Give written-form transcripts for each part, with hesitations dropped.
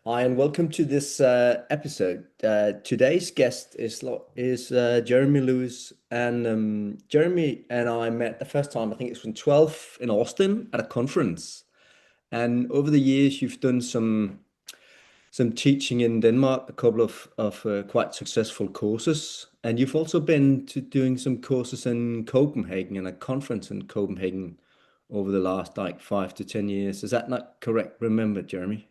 Hi, and welcome to this episode. Today's guest is Jeremy Lewis, and Jeremy and I met the first time. I think it's from 12 in Austin at a conference. And over the years, you've done some teaching in Denmark, a couple of quite successful courses, and you've also been to doing some courses in Copenhagen and a conference in Copenhagen over the last like 5 to 10 years. Is that not correct? Remember, Jeremy?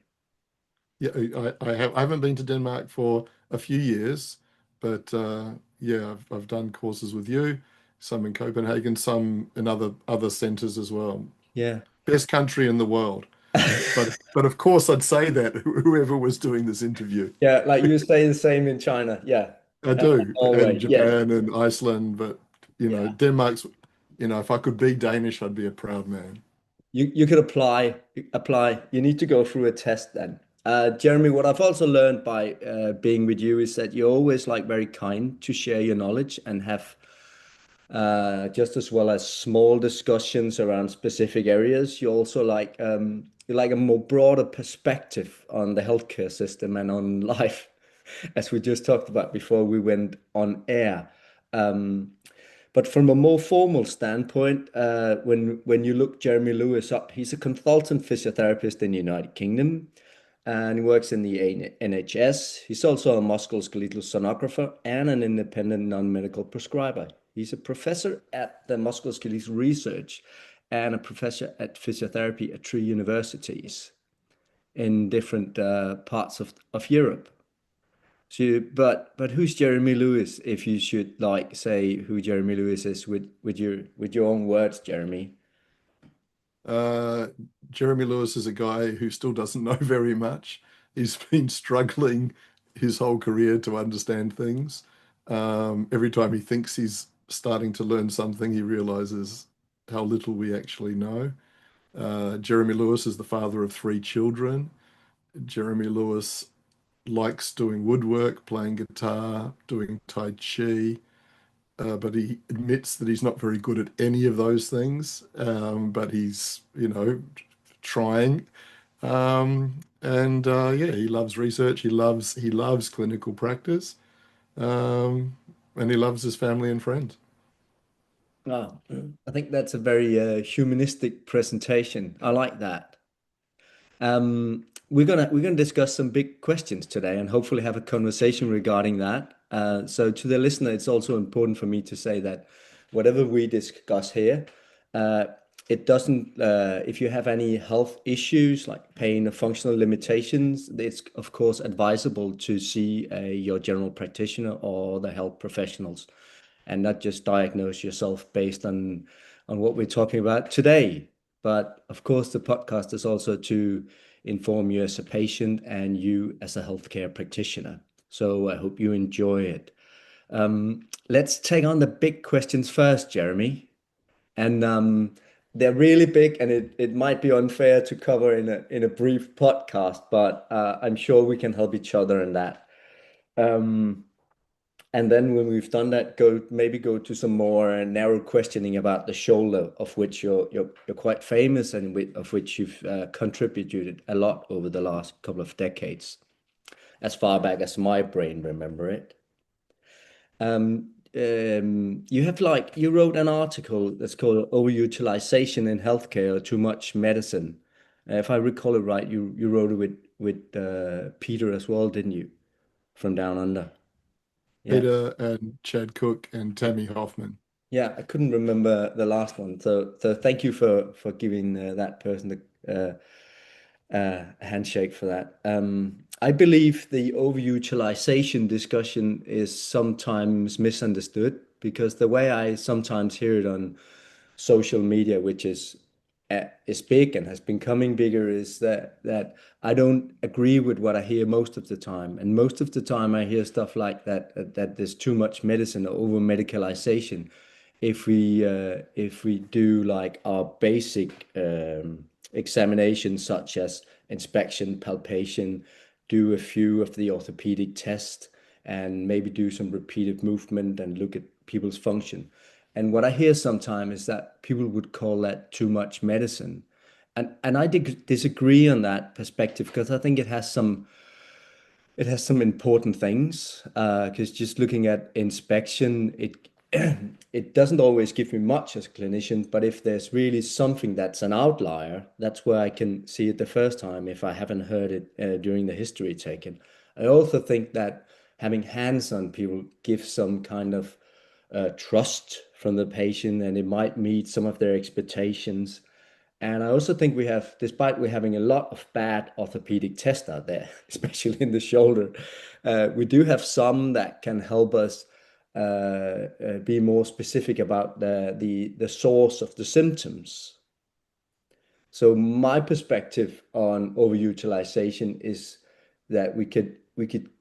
Yeah, I haven't been to Denmark for a few years, but yeah, I've done courses with you, some in Copenhagen, some in other centers as well. Yeah. Best country in the world. But of course I'd say that whoever was doing this interview. Yeah, like you say the same in China. Yeah. I And do, and Norway. Yeah. Japan and Iceland, but Yeah. Denmark's, if I could be Danish, I'd be a proud man. You could apply. You need to go through a test then. Jeremy, what I've also learned by being with you is that you're always like very kind to share your knowledge and have just as well as small discussions around specific areas. You like a more broader perspective on the healthcare system and on life, as we just talked about before we went on air. Um, But from a more formal standpoint, when you look Jeremy Lewis up, he's a consultant physiotherapist in the United Kingdom, and he works in the NHS. He's also a musculoskeletal sonographer and an independent non-medical prescriber. He's a professor at the Musculoskeletal Research and a professor at physiotherapy at three universities in different parts of Europe. So, but who's Jeremy Lewis? If you should like say who Jeremy Lewis is with your own words, Jeremy. Uh, Jeremy Lewis is a guy who still doesn't know very much. He's been struggling his whole career to understand things. Every time he thinks he's starting to learn something, he realizes how little we actually know. Jeremy Lewis is the father of three children. Jeremy Lewis likes doing woodwork, playing guitar, doing Tai Chi, but he admits that he's not very good at any of those things. But he's, trying. And yeah, he loves research. He loves clinical practice, and he loves his family and friends. Oh, I think that's a very humanistic presentation. I like that. We're gonna discuss some big questions today and hopefully have a conversation regarding that. So to the listener, it's also important for me to say that whatever we discuss here, uh, it doesn't. If you have any health issues like pain or functional limitations, it's of course advisable to see your general practitioner or the health professionals, and not just diagnose yourself based on what we're talking about today. But of course, the podcast is also to inform you as a patient and you as a healthcare practitioner. So I hope you enjoy it. Let's take on the big questions first, Jeremy. And they're really big, and it might be unfair to cover in a brief podcast, but I'm sure we can help each other in that. Um, and then when we've done that, go to some more narrow questioning about the shoulder, of which you're quite famous and of which you've contributed a lot over the last couple of decades, as far back as my brain remember it. You wrote an article that's called "Overutilization in Healthcare or Too Much Medicine." If I recall it right, you wrote it with Peter as well, didn't you? From Down Under. Yeah. Peter and Chad Cook and Tammy Hoffman. Yeah, I couldn't remember the last one. So thank you for giving that person a handshake for that. I believe the overutilization discussion is sometimes misunderstood because the way I sometimes hear it on social media, which is big and has been coming bigger, is that I don't agree with what I hear most of the time. And most of the time I hear stuff like that there's too much medicine or over medicalization. If we do like our basic examinations such as inspection, palpation, do a few of the orthopedic tests, and maybe do some repeated movement and look at people's function. And what I hear sometimes is that people would call that too much medicine. And I disagree on that perspective because I think it has It has some important things because just looking at inspection, it it doesn't always give me much as a clinician, but if there's really something that's an outlier, that's where I can see it the first time if I haven't heard it during the history taken. I also think that having hands on people gives some kind of trust from the patient and it might meet some of their expectations. And I also think we have, despite we having a lot of bad orthopedic tests out there, especially in the shoulder, we do have some that can help us be more specific about the source of the symptoms. So my perspective on overutilization is that we could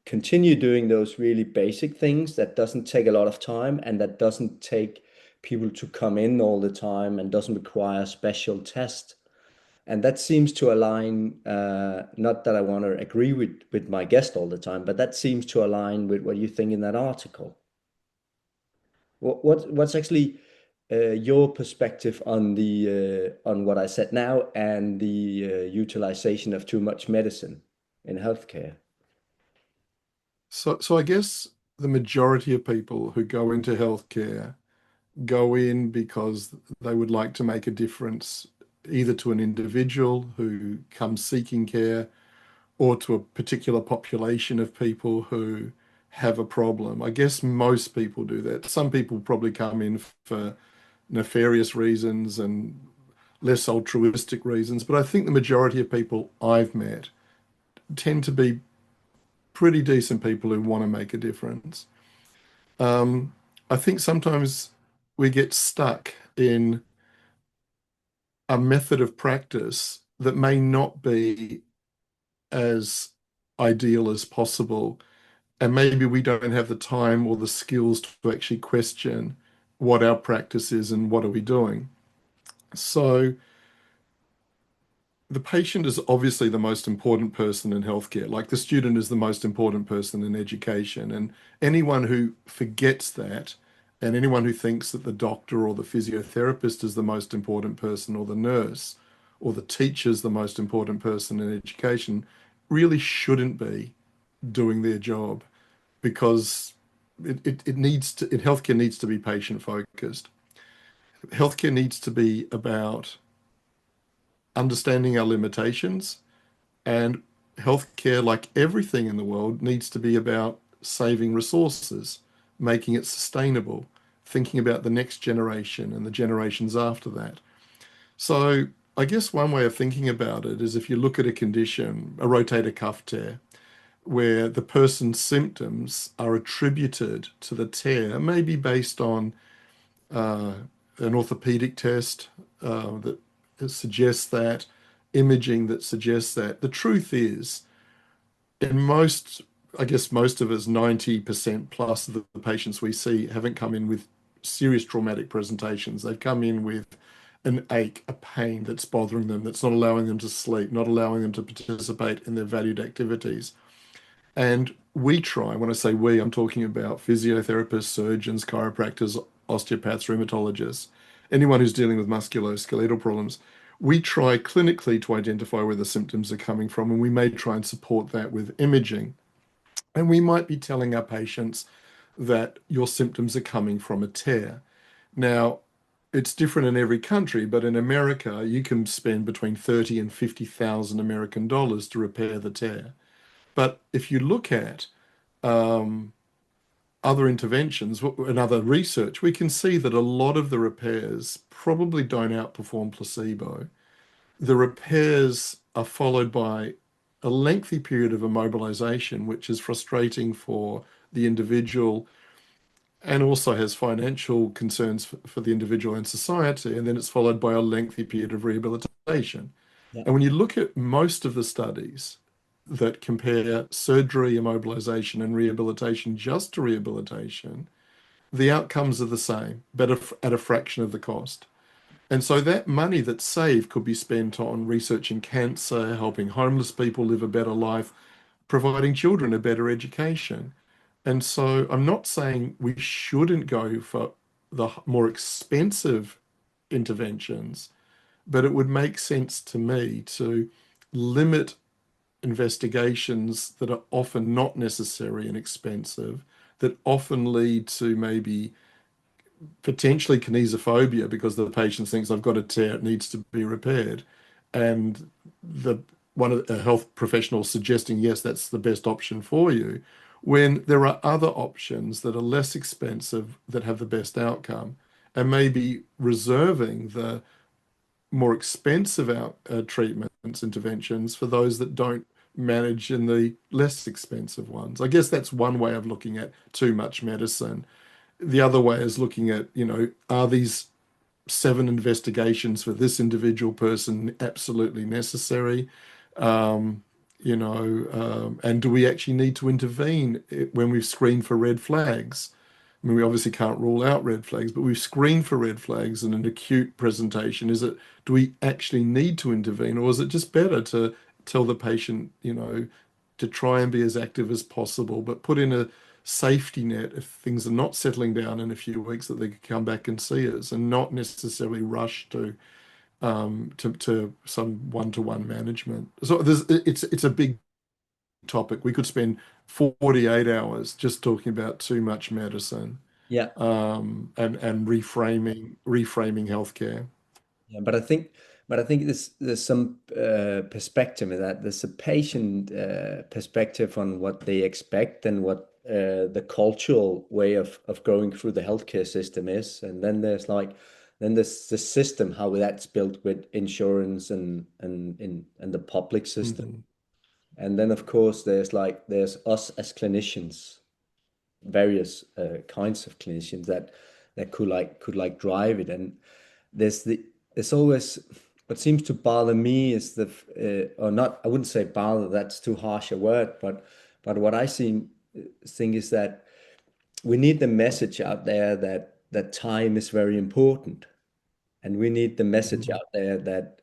continue doing those really basic things that doesn't take a lot of time and that doesn't take people to come in all the time and doesn't require special test. And that seems to align, not that I want to agree with my guest all the time, but that seems to align with what you think in that article. What's actually your perspective on the on what I said now and the utilization of too much medicine in healthcare? So I guess the majority of people who go into healthcare go in because they would like to make a difference either to an individual who comes seeking care or to a particular population of people who have a problem. I guess most people do that. Some people probably come in for nefarious reasons and less altruistic reasons, but I think the majority of people I've met tend to be pretty decent people who want to make a difference. Um, I think sometimes we get stuck in a method of practice that may not be as ideal as possible. And maybe we don't have the time or the skills to actually question what our practice is and what are we doing. So the patient is obviously the most important person in healthcare. Like the student is the most important person in education. And anyone who forgets that, and anyone who thinks that the doctor or the physiotherapist is the most important person, or the nurse or the teacher is the most important person in education, really shouldn't be doing their job because healthcare needs to be patient focused. Healthcare needs to be about understanding our limitations. And healthcare, like everything in the world, needs to be about saving resources, making it sustainable, thinking about the next generation and the generations after that. So I guess one way of thinking about it is if you look at a condition, a rotator cuff tear, where the person's symptoms are attributed to the tear, maybe based on uh, an orthopedic test that suggests that, imaging that suggests that. The truth is, in most, I guess most of us, 90% plus of the patients we see haven't come in with serious traumatic presentations. They've come in with an ache, a pain that's bothering them, that's not allowing them to sleep, not allowing them to participate in their valued activities. And we try, when I say we, I'm talking about physiotherapists, surgeons, chiropractors, osteopaths, rheumatologists, anyone who's dealing with musculoskeletal problems. We try clinically to identify where the symptoms are coming from, and we may try and support that with imaging. And we might be telling our patients that your symptoms are coming from a tear. Now, it's different in every country, but in America, you can spend between 30 and 50,000 American dollars to repair the tear. But if you look at um, other interventions and other research, we can see that a lot of the repairs probably don't outperform placebo. The repairs are followed by a lengthy period of immobilization, which is frustrating for the individual and also has financial concerns for the individual and society. And then it's followed by a lengthy period of rehabilitation. Yeah. And when you look at most of the studies that compare surgery, immobilization, and rehabilitation just to rehabilitation, the outcomes are the same, but at a fraction of the cost. And so that money that's saved could be spent on researching cancer, helping homeless people live a better life, providing children a better education. And so I'm not saying we shouldn't go for the more expensive interventions, but it would make sense to me to limit investigations that are often not necessary and expensive, that often lead to maybe potentially kinesiophobia because the patient thinks I've got a tear, it needs to be repaired. And the one of a health professional suggesting, yes, that's the best option for you, when there are other options that are less expensive that have the best outcome, and maybe reserving the more expensive treatments, interventions for those that don't manage in the less expensive ones. I guess that's one way of looking at too much medicine. The other way is looking at, are these 7 investigations for this individual person absolutely necessary? And do we actually need to intervene when we've screened for red flags? I mean, we obviously can't rule out red flags, but we've screened for red flags in an acute presentation. Do we actually need to intervene, or is it just better to tell the patient, to try and be as active as possible, but put in a safety net if things are not settling down in a few weeks, that they could come back and see us, and not necessarily rush to some one-to-one management. So it's a big topic. We could spend 48 hours just talking about too much medicine, Yeah. and reframing healthcare. Yeah, but I think there's some perspective in that. There's a patient perspective on what they expect and what the cultural way of going through the healthcare system is, and then there's the system, how that's built with insurance and the public system, Mhm. and then of course there's us as clinicians, various kinds of clinicians that could drive it. And there's the there's always what seems to bother me is or not, I wouldn't say bother, that's too harsh a word, but what I think is that we need the message out there that time is very important, and we need the message Mhm. out there that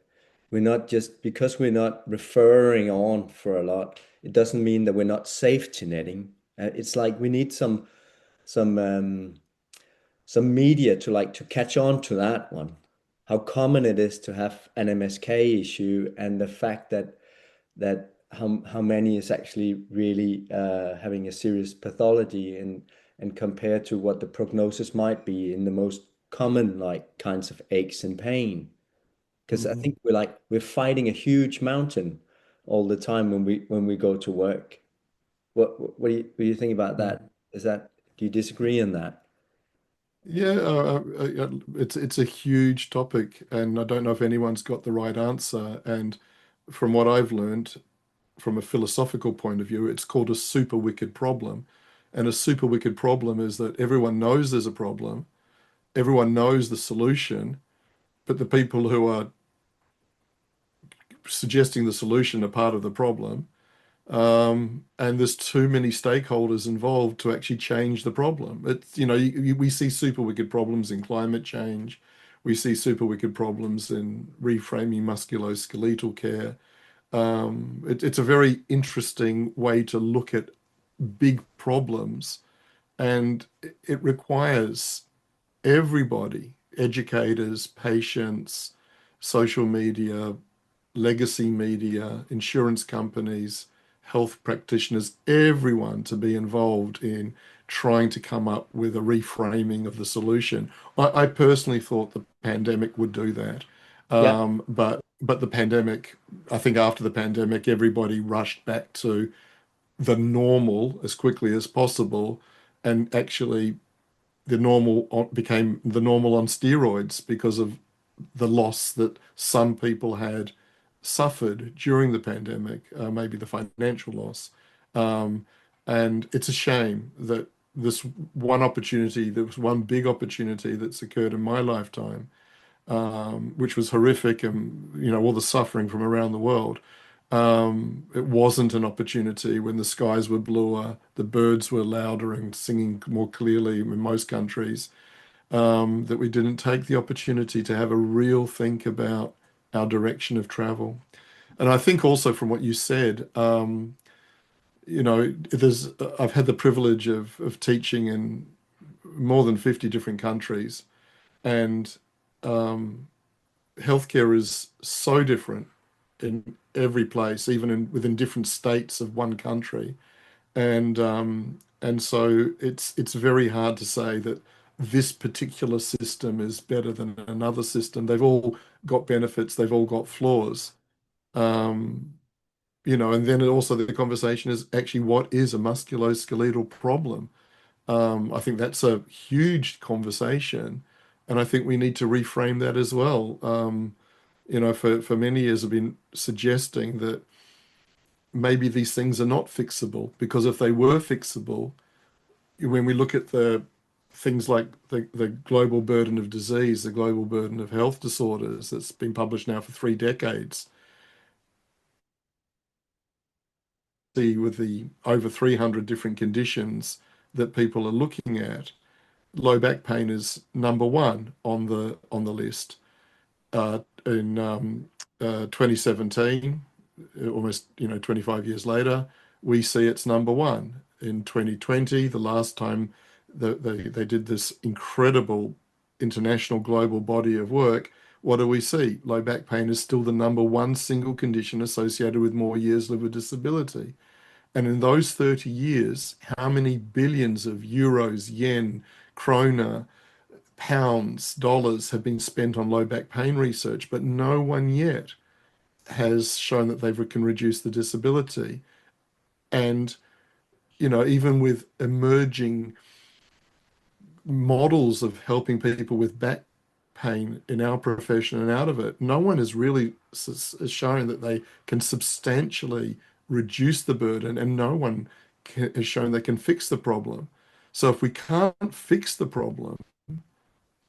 we're not, just because we're not referring on for a lot, it doesn't mean that we're not safety netting. It's like we need some um, some media to catch on to that one. How common it is to have an MSK issue, and the fact that how many is actually really having a serious pathology, and compared to what the prognosis might be in the most common kinds of aches and pain. Because I Mhm. think we're fighting a huge mountain all the time when we go to work. What do you think about Mhm. that? Do you disagree on that? Yeah, it's a huge topic, and I don't know if anyone's got the right answer. And from what I've learned, from a philosophical point of view, it's called a super wicked problem. And a super wicked problem is that everyone knows there's a problem, everyone knows the solution, but the people who are suggesting the solution are part of the problem. And there's too many stakeholders involved to actually change the problem. We see super wicked problems in climate change. We see super wicked problems in reframing musculoskeletal care. It's a very interesting way to look at big problems, and it requires everybody, educators, patients, social media, legacy media, insurance companies, health practitioners, everyone to be involved in trying to come up with a reframing of the solution. I personally thought the pandemic would do that. Yeah. But the pandemic, I think after the pandemic, everybody rushed back to the normal as quickly as possible. And actually, became the normal on steroids because of the loss that some people had suffered during the pandemic, maybe the financial loss. Um, and it's a shame that there was one big opportunity that's occurred in my lifetime, which was horrific, and all the suffering from around the world. It wasn't an opportunity when the skies were bluer, the birds were louder and singing more clearly in most countries, that we didn't take the opportunity to have a real think about our direction of travel. And I think also from what you said, I've had the privilege of teaching in more than 50 different countries, and um, healthcare is so different. in every place, even within different states of one country. And so it's very hard to say that this particular system is better than another system. They've all got benefits, they've all got flaws. Um, and then also the conversation is actually what is a musculoskeletal problem? I think that's a huge conversation, and I think we need to reframe that as well. For many years, I've been suggesting that maybe these things are not fixable, because if they were fixable, when we look at the things like the global burden of disease, the global burden of health disorders that's been published now for 3 decades, see with the over 300 different conditions that people are looking at, low back pain is number one on the list. In 2017, almost 25 years later, we see it's number one. In 2020, the last time they did this incredible international global body of work, what do we see? Low back pain is still the number one single condition associated with more years lived with disability. And in those 30 years, how many billions of euros, yen, krona, pounds, dollars have been spent on low back pain research, but no one yet has shown that they can reduce the disability. And, even with emerging models of helping people with back pain in our profession and out of it, no one has really shown that they can substantially reduce the burden, and no one has shown they can fix the problem. So if we can't fix the problem,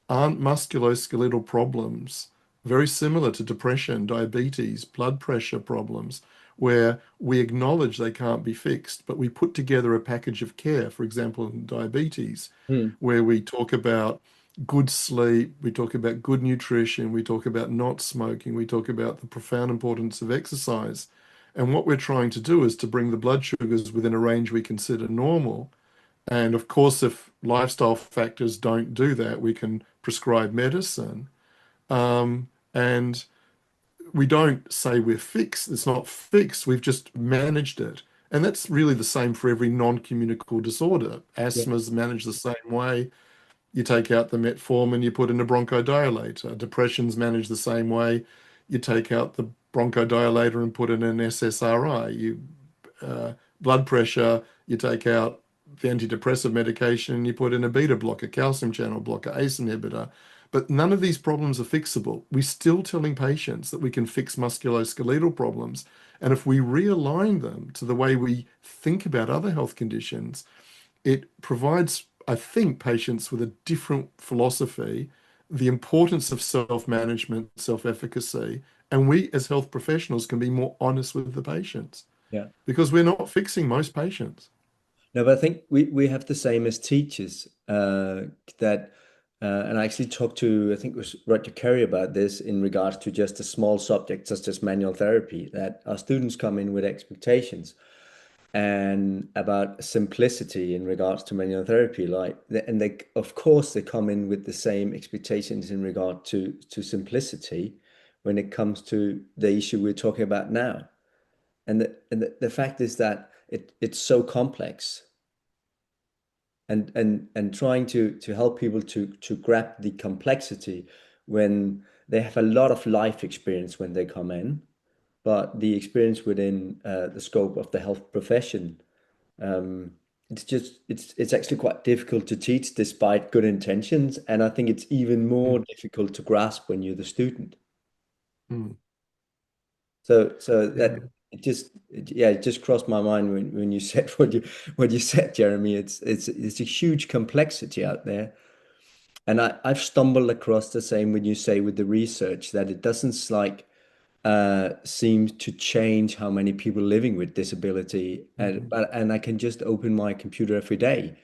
aren't musculoskeletal problems very similar to depression, diabetes, blood pressure problems, where we acknowledge they can't be fixed, but we put together a package of care, for example, in diabetes, Hmm. where we talk about good sleep, we talk about good nutrition, we talk about not smoking, we talk about the profound importance of exercise. And what we're trying to do is to bring the blood sugars within a range we consider normal. And of course, if lifestyle factors don't do that, we can prescribe medicine. And we don't say we're fixed. It's not fixed. We've just managed it. And that's really the same for every non-communicable disorder. Yeah. Asthma's managed the same way. You take out the metformin, you put in a bronchodilator. Depression's managed the same way. You take out the bronchodilator and put in an SSRI. Blood pressure, you take out the antidepressant medication, you put in a beta blocker, calcium channel blocker, ACE inhibitor. But none of these problems are fixable. We're still telling patients that we can fix musculoskeletal problems. And if we realign them to the way we think about other health conditions, it provides, I think, patients with a different philosophy, the importance of self-management, self-efficacy, and we as health professionals can be more honest with the patients Yeah. because we're not fixing most patients. No, but I think we have the same as teachers, that and I actually talked to, I think it was Roger Curry about this in regards to just a small subject such as manual therapy, that our students come in with expectations and about simplicity in regards to manual therapy, and they of course they come in with the same expectations in regard to simplicity when it comes to the issue we're talking about now. And the fact is that it's so complex, and trying to help people to grab the complexity when they have a lot of life experience when they come in, but the experience within the scope of the health profession, um, it's actually quite difficult to teach despite good intentions, and I think it's even more Mm, difficult to grasp when you're the student. mm, So yeah. that yeah, it just crossed my mind when you said what you said, Jeremy. It's a huge complexity out there. And I've stumbled across the same when you say with the research that it doesn't seem to change how many people living with disability. And Mhm, but and I can just open my computer every day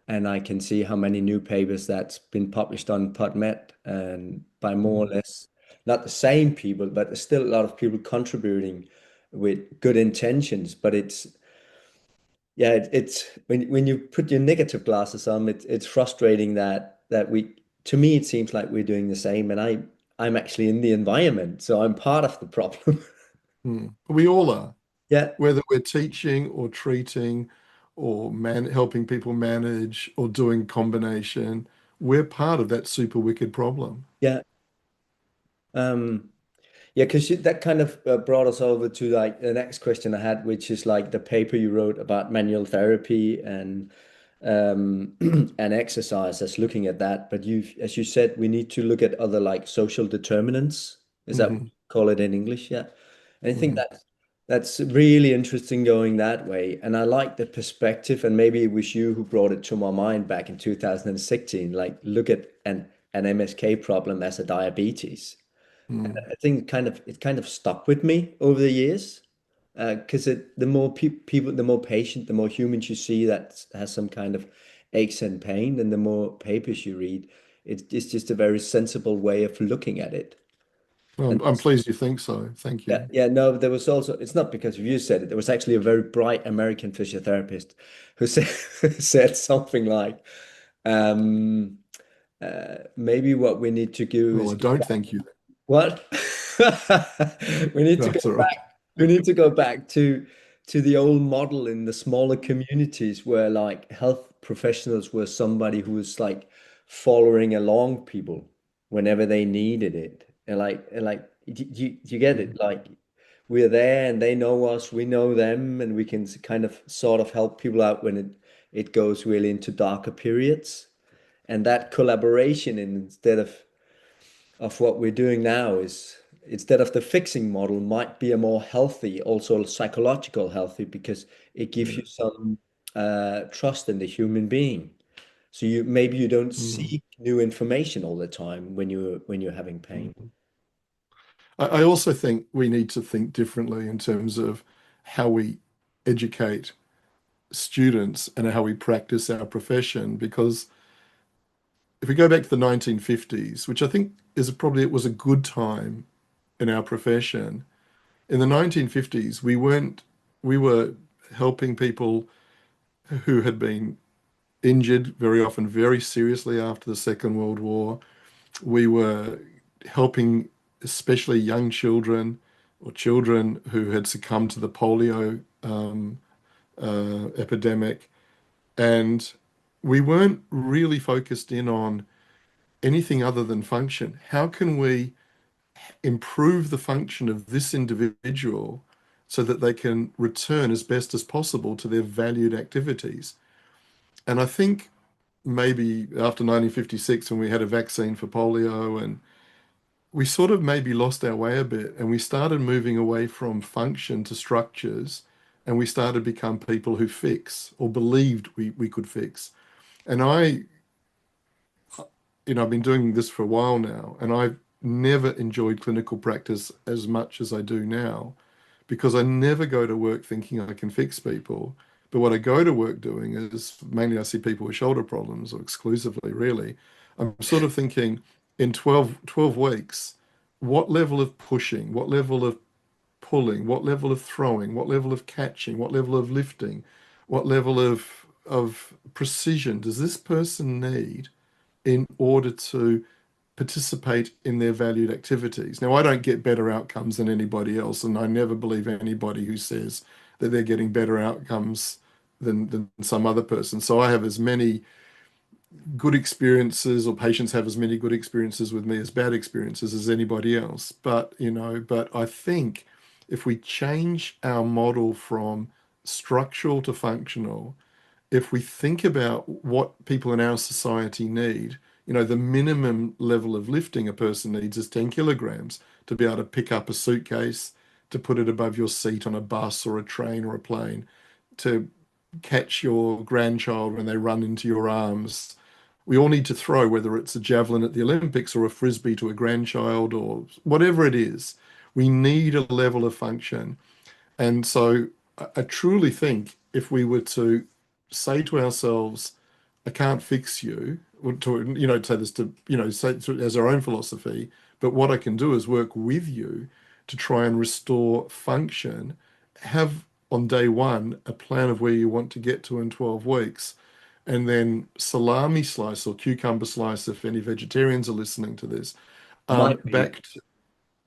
and I can see how many new papers that's been published on PubMed, and by more or mhm, less not the same people, but there's still a lot of people contributing with good intentions. But it's when you put your negative glasses on, it's frustrating that we to me it seems like we're doing the same, and I'm actually in the environment, so I'm part of the problem. We all are, Yeah, whether we're teaching or treating or helping people manage or doing combination, we're part of that super wicked problem. yeah. Um, Yeah, because that kind of brought us over to like the next question I had, which is like the paper you wrote about manual therapy and and exercise as looking at that. But you, as you said, we need to look at other like social determinants. Is that what Hmm. you call it in English? Yeah. And I think Hmm. that's really interesting going that way. And I like the perspective, and maybe it was you who brought it to my mind back in 2016. Like look at an MSK problem as a diabetes. Hmm. I think it kind of stuck with me over the years because the more people, the more patient, the more humans you see that has some kind of aches and pain, and the more papers you read, it's just a very sensible way of looking at it. Well, And I'm pleased you think so. Thank yeah, you. yeah, no, there was also, it's not because you said it. There was actually a very bright American physiotherapist who said said something like, um, maybe what we need to do Well, is I don't thank you. what? We need to go That's all right. back. We need to go back to the old model in the smaller communities where like health professionals were somebody who was like following along people whenever they needed it. And like you get it? Like we're there and they know us, we know them, and we can kind of sort of help people out when it goes really into darker periods. And that collaboration instead of what we're doing now is instead of the fixing model might be a more healthy, also psychological healthy, because it gives Yeah. you some trust in the human being. So you don't Mm. seek new information all the time when you're having pain. Mm. I also think we need to think differently in terms of how we educate students and how we practice our profession. Because if we go back to the 1950s, which I think is probably it was a good time in our profession, in the 1950s, we were helping people who had been injured very often very seriously after the Second World War. We were helping especially young children or children who had succumbed to the polio epidemic. And we weren't really focused in on anything other than function. How can we improve the function of this individual so that they can return as best as possible to their valued activities? And I think maybe after 1956, when we had a vaccine for polio, and we sort of maybe lost our way a bit, and we started moving away from function to structures, and we started become people who fix or believed we could fix. And I've been doing this for a while now, and I've never enjoyed clinical practice as much as I do now because I never go to work thinking I can fix people. But what I go to work doing is mainly I see people with shoulder problems, or exclusively, really. I'm sort of thinking in 12 weeks, what level of pushing, what level of pulling, what level of throwing, what level of catching, what level of lifting, what level of precision does this person need in order to participate in their valued activities? Now, I don't get better outcomes than anybody else, and I never believe anybody who says that they're getting better outcomes than some other person. So I have as many good experiences, or patients have as many good experiences with me as bad experiences as anybody else. But I think if we change our model from structural to functional, if we think about what people in our society need, the minimum level of lifting a person needs is 10 kilograms to be able to pick up a suitcase, to put it above your seat on a bus or a train or a plane, to catch your grandchild when they run into your arms. We all need to throw, whether it's a javelin at the Olympics or a frisbee to a grandchild or whatever it is. We need a level of function. And so I truly think if we were to say to ourselves, I can't fix you, or to, say this to, as our own philosophy, but what I can do is work with you to try and restore function, have on day one a plan of where you want to get to in 12 weeks, and then salami slice or cucumber slice, if any vegetarians are listening to this, Might be. back to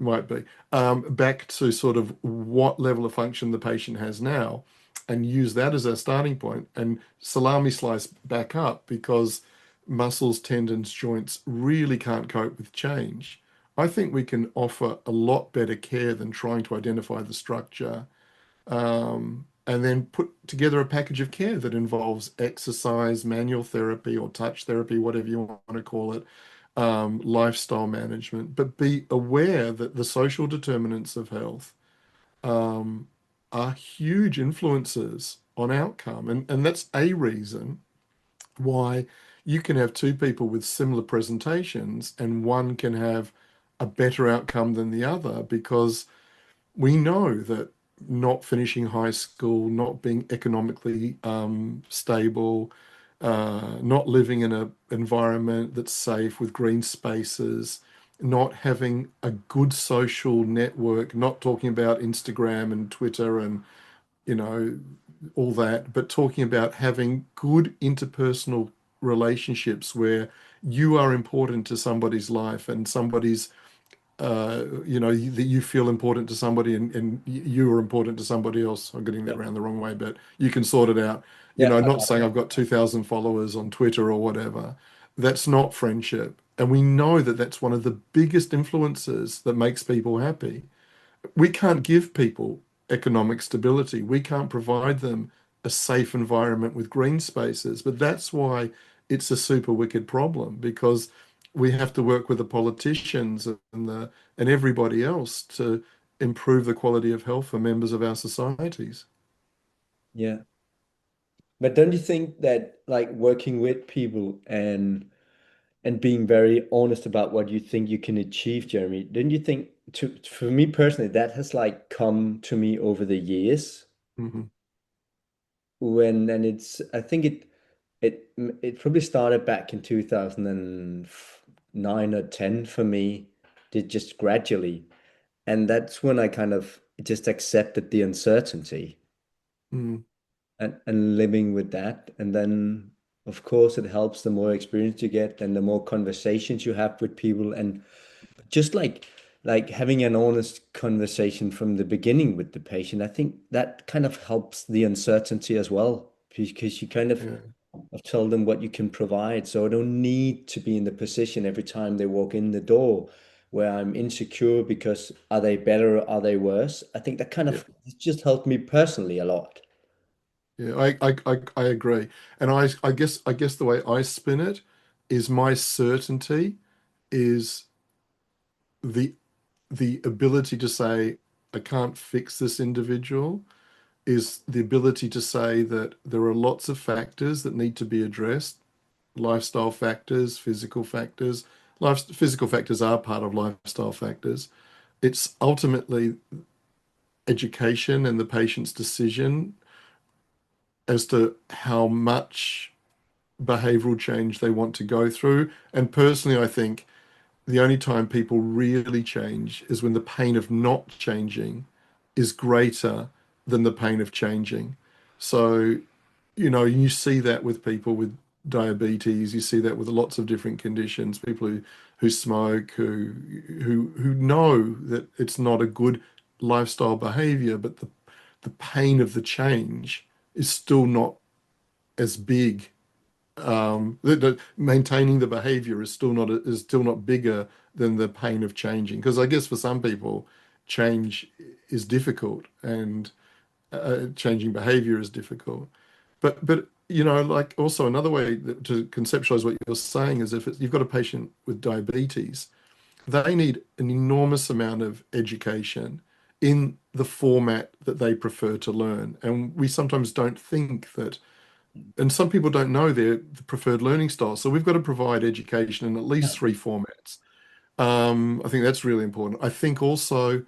Might be. Back to sort of what level of function the patient has now, and use that as our starting point, and salami slice back up because muscles, tendons, joints really can't cope with change. I think we can offer a lot better care than trying to identify the structure, and then put together a package of care that involves exercise, manual therapy, or touch therapy, whatever you want to call it, lifestyle management, but be aware that the social determinants of health um, are huge influences on outcome. And that's a reason why you can have two people with similar presentations and one can have a better outcome than the other because we know that not finishing high school, not being economically stable, not living in an environment that's safe with green spaces, not having a good social network, not talking about Instagram and Twitter and, you know, all that, but talking about having good interpersonal relationships where you are important to somebody's life and somebody's that you feel important to somebody and you are important to somebody else. I'm getting that Yeah. around the wrong way, but you can sort it out. Yeah. Not saying I've got 2,000 followers on Twitter or whatever. That's not friendship. And we know that that's one of the biggest influences that makes people happy. We can't give people economic stability. We can't provide them a safe environment with green spaces. But that's why it's a super wicked problem because we have to work with the politicians and everybody else to improve the quality of health for members of our societies. Yeah. But don't you think that like working with people and being very honest about what you think you can achieve, Jeremy, don't you think for me personally that has like come to me over the years Mhm. when and it's I think it probably started back in 2009 or 10 for me, did just gradually. And that's when I kind of just accepted the uncertainty Mm. and living with that. And then, of course, it helps the more experience you get and the more conversations you have with people. And just like having an honest conversation from the beginning with the patient, I think that kind of helps the uncertainty as well, because you kind of Yeah, have told them what you can provide. So I don't need to be in the position every time they walk in the door where I'm insecure because are they better or are they worse? I think that kind yeah, of just helped me personally a lot. yeah. I agree. And I guess the way I spin it is my certainty is the the ability to say, I can't fix this individual, is the ability to say that there are lots of factors that need to be addressed, lifestyle factors, physical factors. Physical factors are part of lifestyle factors. It's ultimately education and the patient's decision as to how much behavioral change they want to go through. And personally, I think the only time people really change is when the pain of not changing is greater than the pain of changing. So, you see that with people with diabetes, you see that with lots of different conditions, people who smoke, who know that it's not a good lifestyle behavior, but the pain of the change is still not as big. Maintaining the behavior is still not bigger than the pain of changing. Because I guess for some people, change is difficult and changing behavior is difficult. But like also another way to conceptualize what you're saying is if you've got a patient with diabetes, they need an enormous amount of education in the format that they prefer to learn. And we sometimes don't think that, and some people don't know their the preferred learning style. So we've got to provide education in at least three formats. I think that's really important. I think also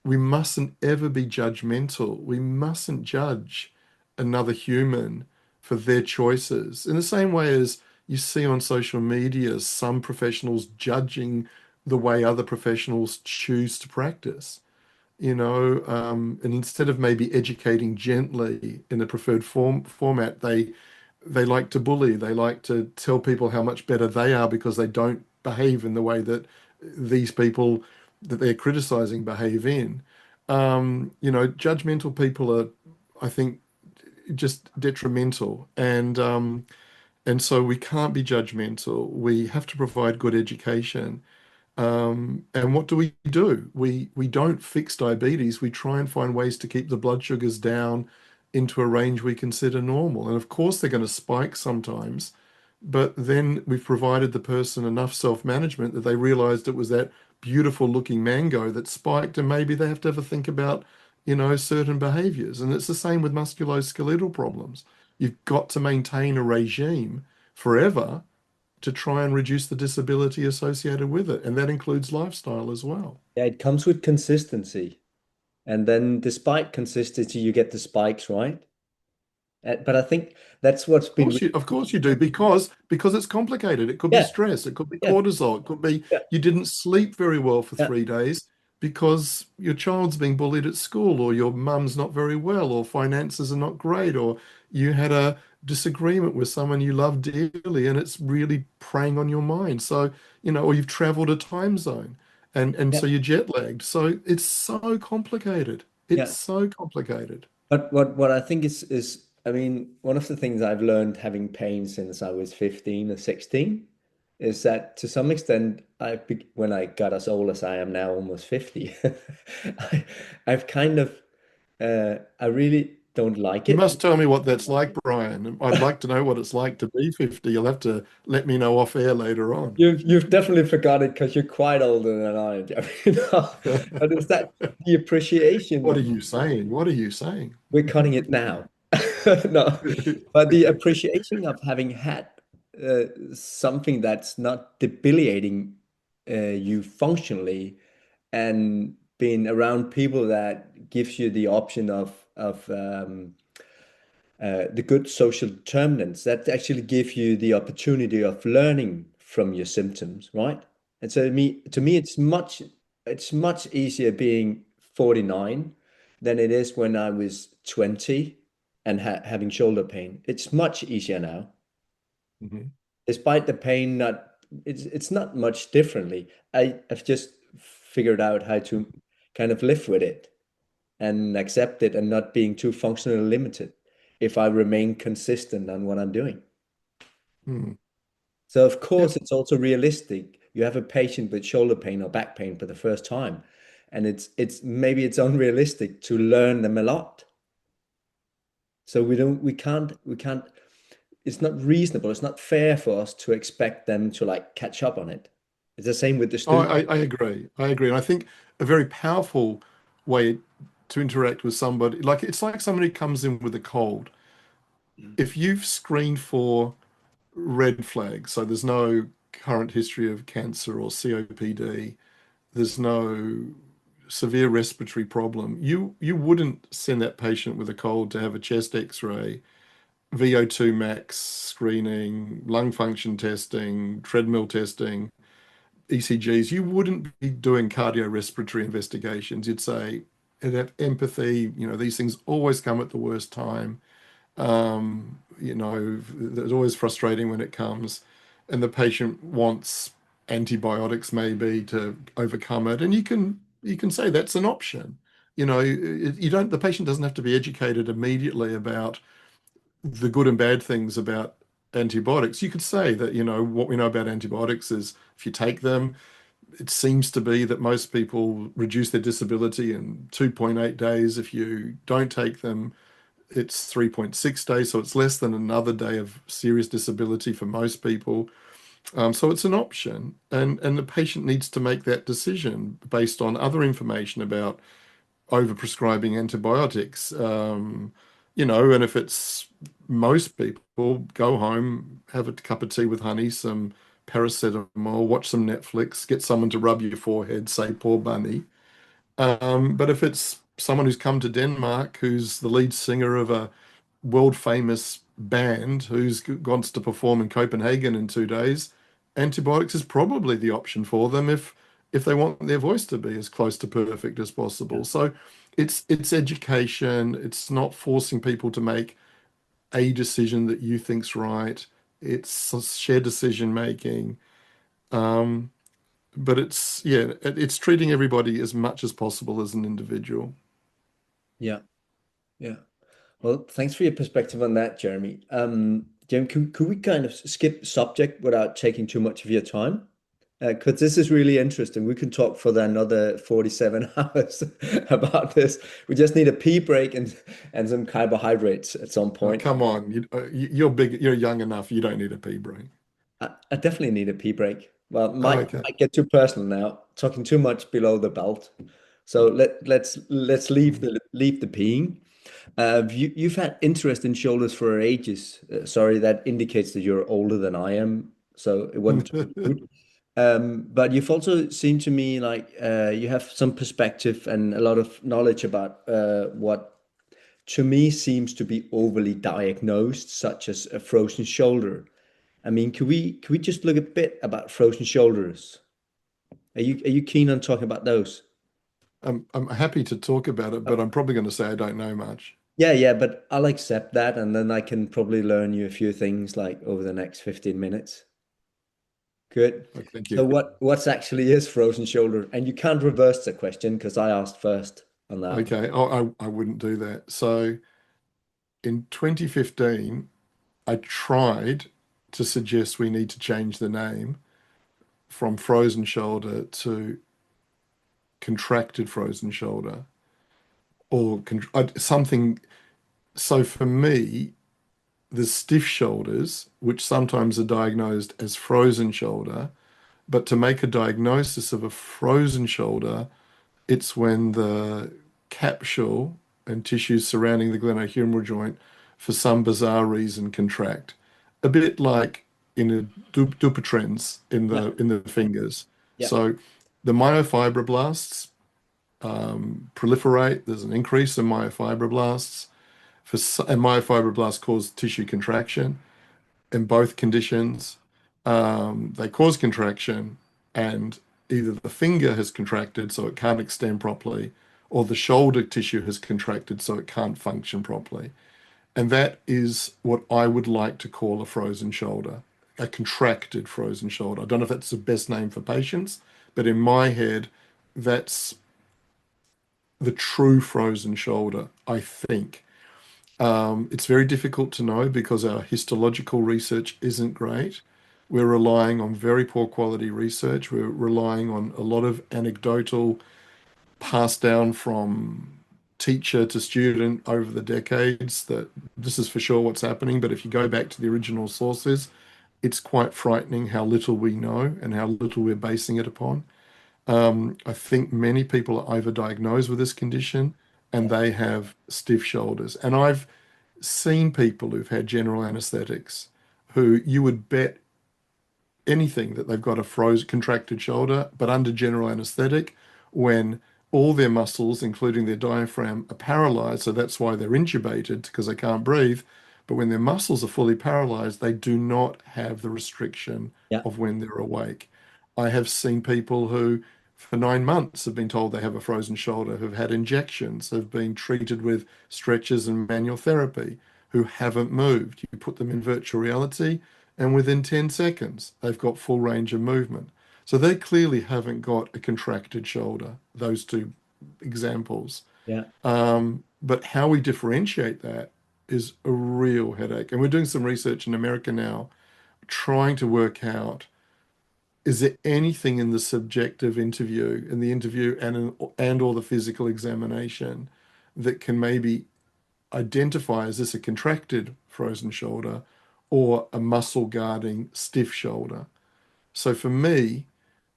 we mustn't ever be judgmental. We mustn't judge another human for their choices. In the same way as you see on social media, some professionals judging the way other professionals choose to practice, and instead of maybe educating gently in a preferred format, they like to bully. They like to tell people how much better they are because they don't behave in the way that these people that they're criticizing behave in. Judgmental people are, I think, just detrimental, and so we can't be judgmental. We have to provide good education. And what do? We don't fix diabetes. We try and find ways to keep the blood sugars down into a range we consider normal. And of course, they're going to spike sometimes, but then we've provided the person enough self-management that they realized it was that beautiful looking mango that spiked, and maybe they have to have a think about, certain behaviors. And it's the same with musculoskeletal problems. You've got to maintain a regime forever to try and reduce the disability associated with it. And that includes lifestyle as well. Yeah, it comes with consistency. And then despite consistency, you get the spikes, right? But I think that's what's been, Of course you do, because it's complicated. It could be yeah, stress, it could be yeah, cortisol, it could be yeah, you didn't sleep very well for yeah, 3 days because your child's being bullied at school, or your mum's not very well, or finances are not great, or you had a disagreement with someone you love dearly and it's really preying on your mind. So, or you've traveled a time zone and yeah, so you're jet lagged. So it's so complicated. It's yeah. so complicated. But what I think is I mean, one of the things I've learned having pain since I was 15 or 16 is that to some extent when I got as old as I am now, almost 50, I've kind of I really don't like You it. must tell me what that's like, Brian. I'd like to know what it's like to be 50. You'll have to let me know off air later on. You've definitely forgot it because you're quite older than I am. You know? But it's that the appreciation What are of you saying? What are you saying? we're cutting it now. No, but the appreciation of having had something that's not debilitating you functionally and being around people that gives you the option of the good social determinants that actually give you the opportunity of learning from your symptoms, right? And so to me, it's much easier being 49 than it is when I was 20 and having shoulder pain. It's much easier now, Mhm. despite the pain. Not it's not much differently. I've just figured out how to kind of live with it and accept it and not being too functionally limited if I remain consistent on what I'm doing. Mm. So of Yep. course it's also realistic. You have a patient with shoulder pain or back pain for the first time, and it's maybe it's unrealistic to learn them a lot. So we can't it's not reasonable, it's not fair for us to expect them to like catch up on it. It's the same with the Oh, student. I agree. I agree. And I think a very powerful way to interact with somebody, like it's like somebody comes in with a cold. If you've screened for red flags, so there's no current history of cancer or COPD, there's no severe respiratory problem, you wouldn't send that patient with a cold to have a chest X-ray, VO2 max screening, lung function testing, treadmill testing, ECGs. You wouldn't be doing cardiorespiratory investigations. You'd say, and have empathy. These things always come at the worst time. It's always frustrating when it comes, and the patient wants antibiotics maybe to overcome it. And you can say that's an option. You don't. The patient doesn't have to be educated immediately about the good and bad things about antibiotics. You could say that, what we know about antibiotics is if you take them, it seems to be that most people reduce their disability in 2.8 days. If you don't take them, it's 3.6 days. So it's less than another day of serious disability for most people. So it's an option. And the patient needs to make that decision based on other information about overprescribing antibiotics. And if it's most people, go home, have a cup of tea with honey, some paracetamol, watch some Netflix, get someone to rub your forehead, say poor bunny. But if it's someone who's come to Denmark, who's the lead singer of a world famous band who's wants to perform in Copenhagen in 2 days, antibiotics is probably the option for them if they want their voice to be as close to perfect as Yeah. possible. So it's education. It's not forcing people to make a decision that you think's right. It's shared decision making. Um, but it's yeah, it's treating everybody as much as possible as an individual. Yeah. Yeah. Well, thanks for your perspective on that, Jeremy. Jeremy, could we kind of skip subject without taking too much of your time? Because this is really interesting. We can talk for another 47 hours about this. We just need a pee break and some carbohydrates at some Oh, point. come on, you're big, you're young enough. You don't need a pee break. I definitely need a pee break. Well, Oh, might okay. might get too personal now, talking too much below the belt. So let's leave Mm. the peeing. You've had interest in shoulders for ages. Sorry, that indicates that you're older than I am, so it wasn't too rude. But you've also seemed to me like you have some perspective and a lot of knowledge about what to me seems to be overly diagnosed, such as a frozen shoulder. I mean, can we just look a bit about frozen shoulders? Are you keen on talking about those? I'm happy to talk about it, but I'm probably going to say I don't know much. Yeah, yeah, but I'll accept that, and then I can probably learn you a few things like over the next 15 minutes. Good. Like, thank So you. what's actually is frozen shoulder? And you can't reverse the question because I asked first on that. Okay, oh, I wouldn't do that. So in 2015, I tried to suggest we need to change the name from frozen shoulder to contracted frozen shoulder or something. So for me, the stiff shoulders, which sometimes are diagnosed as frozen shoulder, but to make a diagnosis of a frozen shoulder, it's when the capsule and tissues surrounding the glenohumeral joint, for some bizarre reason, contract. A bit like in a Dupuytren's in Yeah, the fingers. yeah, So the myofibroblasts proliferate. There's an increase in myofibroblasts. And myofibroblasts cause tissue contraction in both conditions. They cause contraction, and either the finger has contracted so it can't extend properly, or the shoulder tissue has contracted so it can't function properly. And that is what I would like to call a frozen shoulder, a contracted frozen shoulder. I don't know if that's the best name for patients, but in my head, that's the true frozen shoulder, I think. It's very difficult to know because our histological research isn't great. We're relying on very poor quality research. We're relying on a lot of anecdotal passed down from teacher to student over the decades that this is for sure what's happening. But if you go back to the original sources, it's quite frightening how little we know and how little we're basing it upon. I think many people are overdiagnosed with this condition and yeah, they have stiff shoulders. And I've seen people who've had general anesthetics who you would bet anything that they've got a contracted shoulder, but under general anesthetic when all their muscles, including their diaphragm, are paralyzed. So that's why they're intubated because they can't breathe. But when their muscles are fully paralyzed, they do not have the restriction yeah, of when they're awake. I have seen people who, for 9 months, have been told they have a frozen shoulder, who've had injections, have been treated with stretchers and manual therapy, who haven't moved. You put them in virtual reality, and within 10 seconds, they've got full range of movement. So they clearly haven't got a contracted shoulder, those two examples. yeah, But how we differentiate that is a real headache. And we're doing some research in America now, trying to work out is there anything in the subjective interview, in the interview and or the physical examination that can maybe identify is this a contracted frozen shoulder or a muscle guarding stiff shoulder? So for me,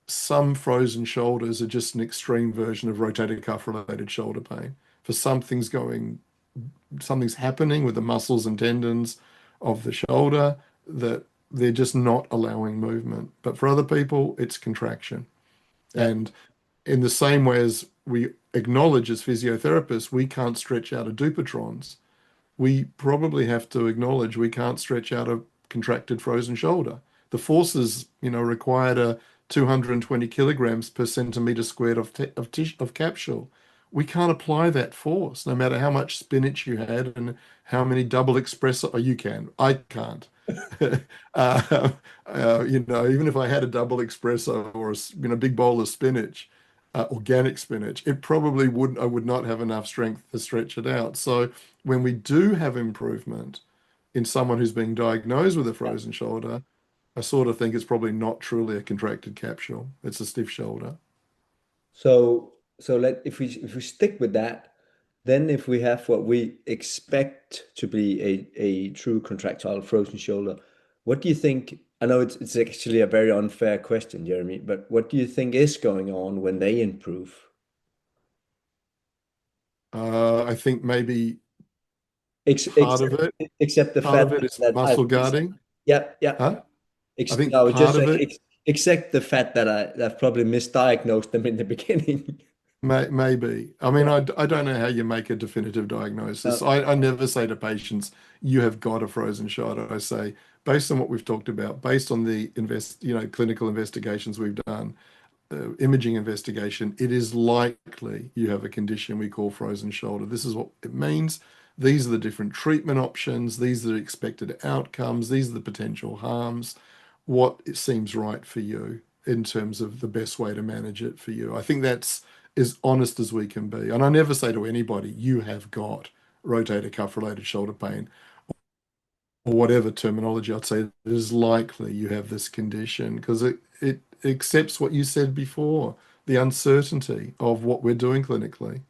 some frozen shoulders are just an extreme version of rotator cuff related shoulder pain. For something's happening with the muscles and tendons of the shoulder that they're just not allowing movement. But for other people, it's contraction. yeah, And in the same way as we acknowledge as physiotherapists, we can't stretch out a Dupuytren's, we probably have to acknowledge we can't stretch out a contracted frozen shoulder. The forces, required are 220 kilograms per centimeter squared of capsule. we can't apply that force, no matter how much spinach you had and how many double espresso. Oh, you can. I can't. uh, Even if I had a double espresso or a big bowl of spinach, organic spinach, it probably wouldn't. I would not have enough strength to stretch it out. So when we do have improvement in someone who's being diagnosed with a Yeah. frozen shoulder, I sort of think it's probably not truly a contracted capsule. It's a stiff shoulder. So let if we stick with that, then if we have what we expect to be a true contractile frozen shoulder, what do you think? I know it's actually a very unfair question, Jeremy, but what do you think is going on when they improve? I think maybe Ex part of except it, except the part fact of it is that muscle guarding. yeah, yeah. Huh? I I think would part just say of it except the fact that I've probably misdiagnosed them in the beginning. maybe. I Yeah. mean, I don't know how you make a definitive diagnosis. No. I never say to patients, you have got a frozen shoulder. I say, based on what we've talked about, based on the clinical investigations we've done, imaging investigation, it is likely you have a condition we call frozen shoulder. This is what it means. These are the different treatment options. These are the expected outcomes. These are the potential harms. What it seems right for you in terms of the best way to manage it for you. I think that's as honest as we can be. And I never say to anybody, you have got rotator cuff related shoulder pain or whatever terminology. I'd say it is likely you have this condition because it accepts what you said before, the uncertainty of what we're doing clinically.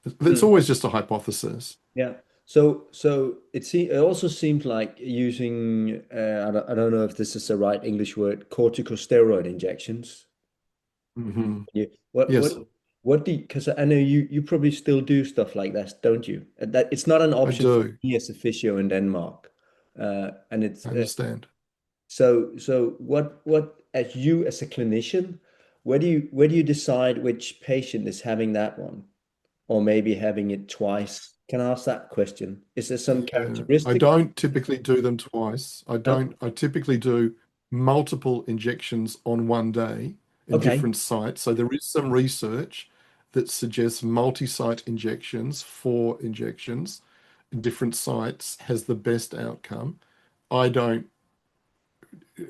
It's Hmm. always just a hypothesis. Yeah. So it also seems like using I don't know if this is the right English word, corticosteroid injections. Hmm. You, Yes, what do because I know you probably still do stuff like that, don't you? That it's not an I option for do. me as a physio in Denmark, and it's I understand. so what as you as a clinician, where do you decide which patient is having that one, or maybe having it twice? Can I ask that question? Is there some Yeah, I characteristic? don't typically do them twice. No? I typically do multiple injections on one day in Okay. different sites. So there is some research that suggests multi-site injections, 4 injections in different sites has the best outcome. I don't,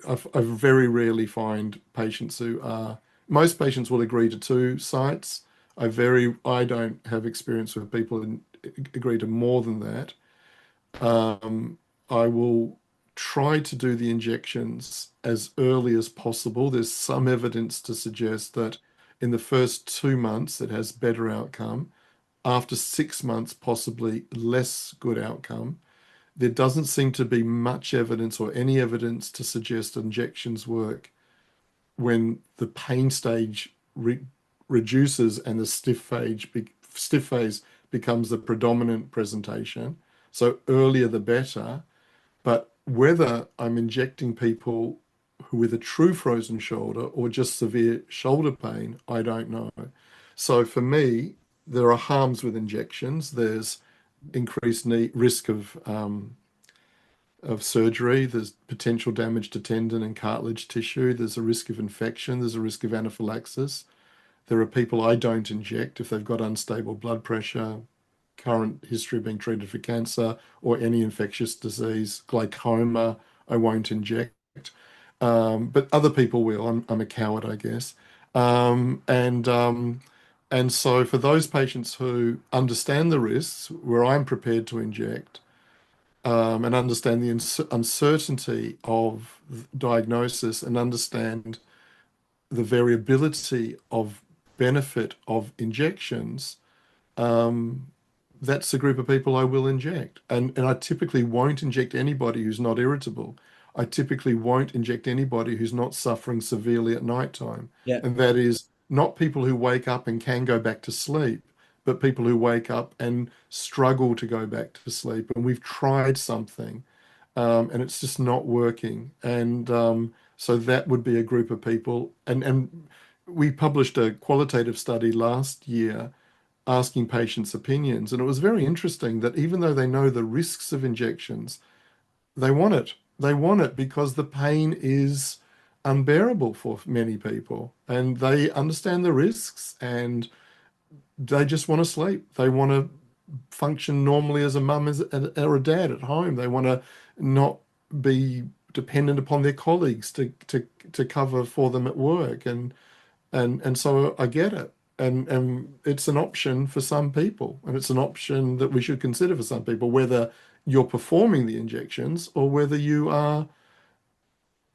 I very rarely find patients most patients will agree to 2 sites. I don't have experience with people who agree to more than that. Um, I will try to do the injections as early as possible. There's some evidence to suggest that in the first 2 months it has better outcome. After 6 months, possibly less good outcome. There doesn't seem to be much evidence or any evidence to suggest injections work when the pain stage reduces and the stiff phase becomes the predominant presentation. So earlier the better. But whether I'm injecting people who with a true frozen shoulder or just severe shoulder pain, I don't know. So for me, there are harms with injections. There's increased risk of surgery. There's potential damage to tendon and cartilage tissue. There's a risk of infection. There's a risk of anaphylaxis. There are people I don't inject if they've got unstable blood pressure, current history of being treated for cancer, or any infectious disease, glaucoma, I won't inject. But other people will. I'm a coward, I guess. Um, and um, and so for those patients who understand the risks, where I'm prepared to inject, and understand the uncertainty of diagnosis and understand the variability of benefit of injections, um, that's the group of people I will inject. And I typically won't inject anybody who's not irritable. I typically won't inject anybody who's not suffering severely at night time. Yeah. And that is not people who wake up and can go back to sleep, but people who wake up and struggle to go back to sleep. And we've tried something, and it's just not working. And so that would be a group of people. And we published a qualitative study last year asking patients' opinions. And it was very interesting that even though they know the risks of injections, they want it. They want it because the pain is unbearable for many people and they understand the risks and they just want to sleep. They want to function normally as a mum or a dad at home. They want to not be dependent upon their colleagues to cover for them at work. And so I get it. And it's an option for some people, and it's an option that we should consider for some people, whether you're performing the injections or whether you are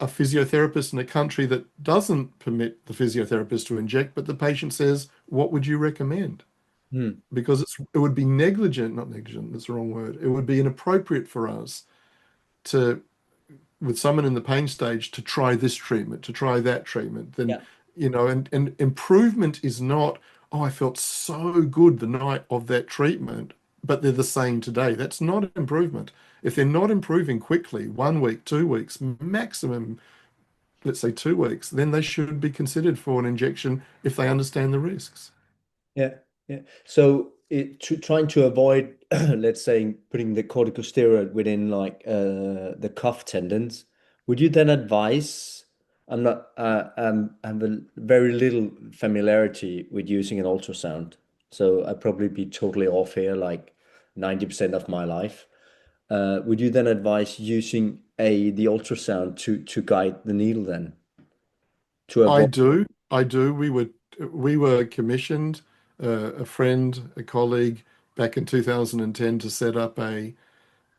a physiotherapist in a country that doesn't permit the physiotherapist to inject, but the patient says, what would you recommend? Hmm. Because it would be negligent, not negligent, that's the wrong word. It would be inappropriate for us to, with someone in the pain stage, to try this treatment, to try that treatment. Then, Yeah. and improvement is not, oh, I felt so good the night of that treatment, but they're the same today. That's not improvement. If they're not improving quickly, 1 week, 2 weeks, maximum, let's say 2 weeks, then they should be considered for an injection if they understand the risks. Yeah, yeah. So trying to avoid, let's say, putting the corticosteroid within like the cuff tendons, would you then advise? I'm not. I have a very little familiarity with using an ultrasound, so I'd probably be totally off here, like 90% of my life. Would you then advise using the ultrasound to guide the needle then to I avoid? do. I do. We were commissioned, a friend, a colleague, back in 2010 to set up a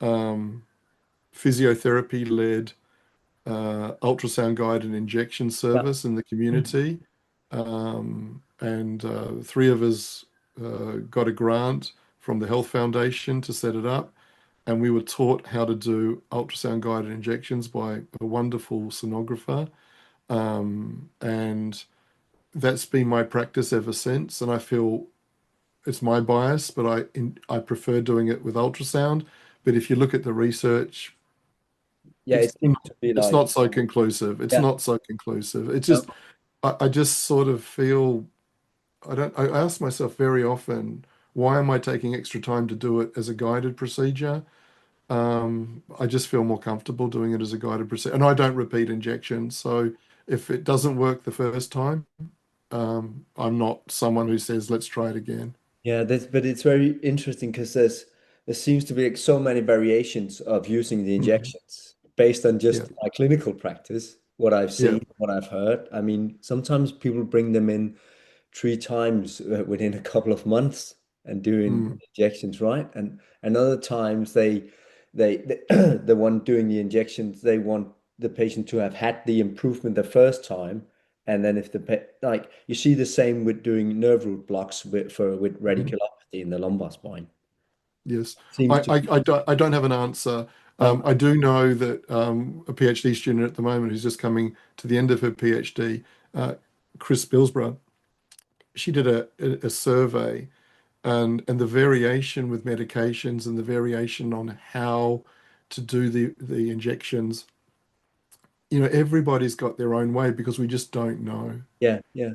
um, physiotherapy-led ultrasound guided injection Yeah. service in the community. And three of us got a grant from the Health Foundation to set it up. And we were taught how to do ultrasound guided injections by a wonderful sonographer. And that's been my practice ever since. And I feel it's my bias, but I prefer doing it with ultrasound. But if you look at the research, Yeah, it's it seems to be it's like, not so conclusive. It's yeah. not so conclusive. It's No. just I just sort of feel I ask myself very often, why am I taking extra time to do it as a guided procedure? I just feel more comfortable doing it as a guided procedure, and I don't repeat injections. So if it doesn't work the first time, I'm not someone who says, let's try it again. Yeah, but it's very interesting because there seems to be like so many variations of using the Mhm. injections based on Yeah, just my clinical practice, what I've yeah. seen, what I've heard. I mean, sometimes people bring them in 3 times within a couple of months and doing Mm, injections, right? And other times they the one doing the injections, they want the patient to have had the improvement the first time. And then if like you see the same with doing nerve root blocks with mhm. radiculopathy in the lumbar spine. Yes, Seems to be. I don't have an answer. Okay. I do know that a PhD student at the moment who's just coming to the end of her PhD, uh, Chris Billsborough, she did a survey, and the variation with medications and the variation on how to do the injections. Everybody's got their own way because we just don't know. Yeah, yeah.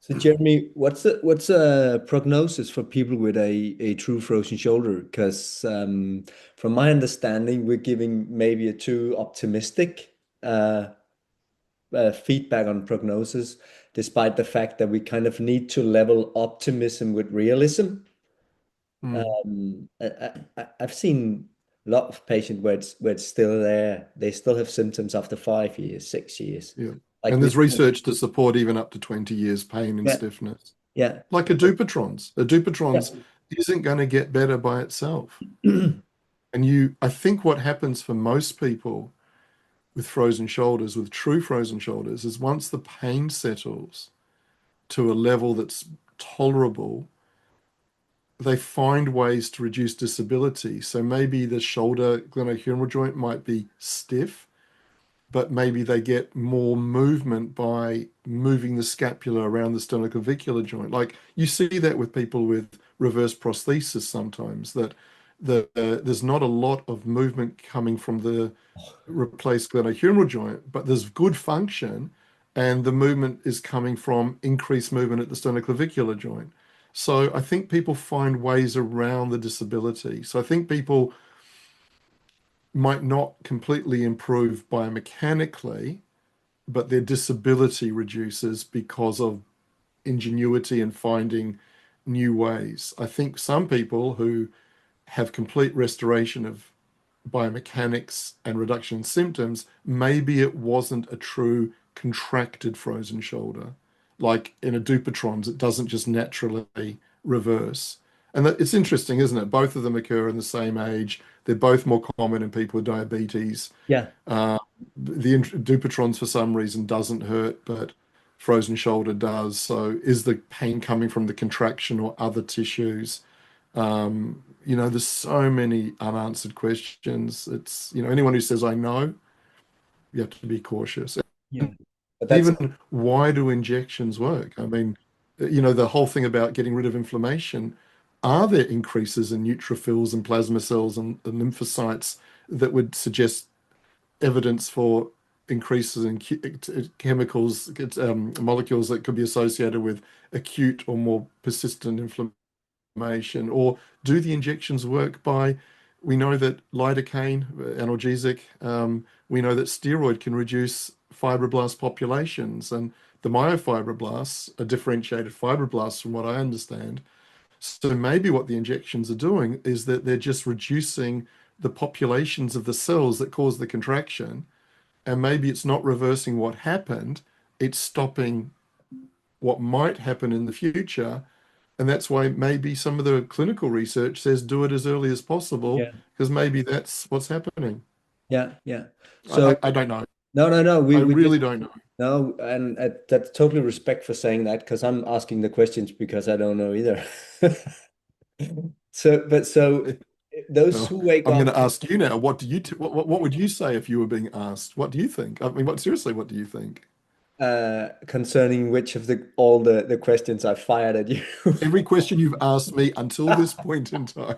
So Jeremy, what's a prognosis for people with a true frozen shoulder? Because from my understanding, we're giving maybe a too optimistic uh, feedback on prognosis, despite the fact that we kind of need to level optimism with realism. Mm, I've seen a lot of patients where it's still there. They still have symptoms after 5 years, 6 years. yeah. Like And we, there's research to support even up to 20 years pain and yeah, stiffness. yeah, Like a Dupuytren's. A yeah. Dupuytren's isn't going to get better by itself. And I think what happens for most people with frozen shoulders, with true frozen shoulders, is once the pain settles to a level that's tolerable, they find ways to reduce disability. So maybe the shoulder glenohumeral joint might be stiff, but maybe they get more movement by moving the scapula around the sternoclavicular joint. Like you see that with people with reverse prosthesis sometimes, that there's not a lot of movement coming from the replaced glenohumeral joint, but there's good function, and the movement is coming from increased movement at the sternoclavicular joint. So I think people find ways around the disability. So I think people might not completely improve biomechanically, but their disability reduces because of ingenuity and finding new ways. I think some people who have complete restoration of biomechanics and reduction in symptoms, maybe it wasn't a true contracted frozen shoulder. Like in a Dupuytren's, it doesn't just naturally reverse. And that, it's interesting, isn't it? Both of them occur in the same age. They're both more common in people with diabetes. Yeah, Uh, the Dupuytren's for some reason doesn't hurt, but frozen shoulder does. So is the pain coming from the contraction or other tissues? There's so many unanswered questions. It's, anyone who says I know, you have to be cautious. yeah. And But that's even why do injections work? I mean, the whole thing about getting rid of inflammation, are there increases in neutrophils and plasma cells and lymphocytes that would suggest evidence for increases in chemicals, molecules that could be associated with acute or more persistent inflammation? Or do the injections work by, we know that lidocaine, analgesic, we know that steroid can reduce fibroblast populations, and the myofibroblasts are differentiated fibroblasts from what I understand. So maybe what the injections are doing is that they're just reducing the populations of the cells that cause the contraction, and maybe it's not reversing what happened, it's stopping what might happen in the future. And that's why maybe some of the clinical research says do it as early as possible, yeah, because maybe that's what's happening. yeah, yeah. I, So I, I don't know. no, no, no. I We just really don't know. no, and that's totally respect for saying that because I'm asking the questions because I don't know either. So those Well, who wake I'm going up to ask you now. What do you what would you say if you were being asked? What do you think? I mean, what do you think? concerning which of all the questions I fired at you. Every question you've asked me until this point in time.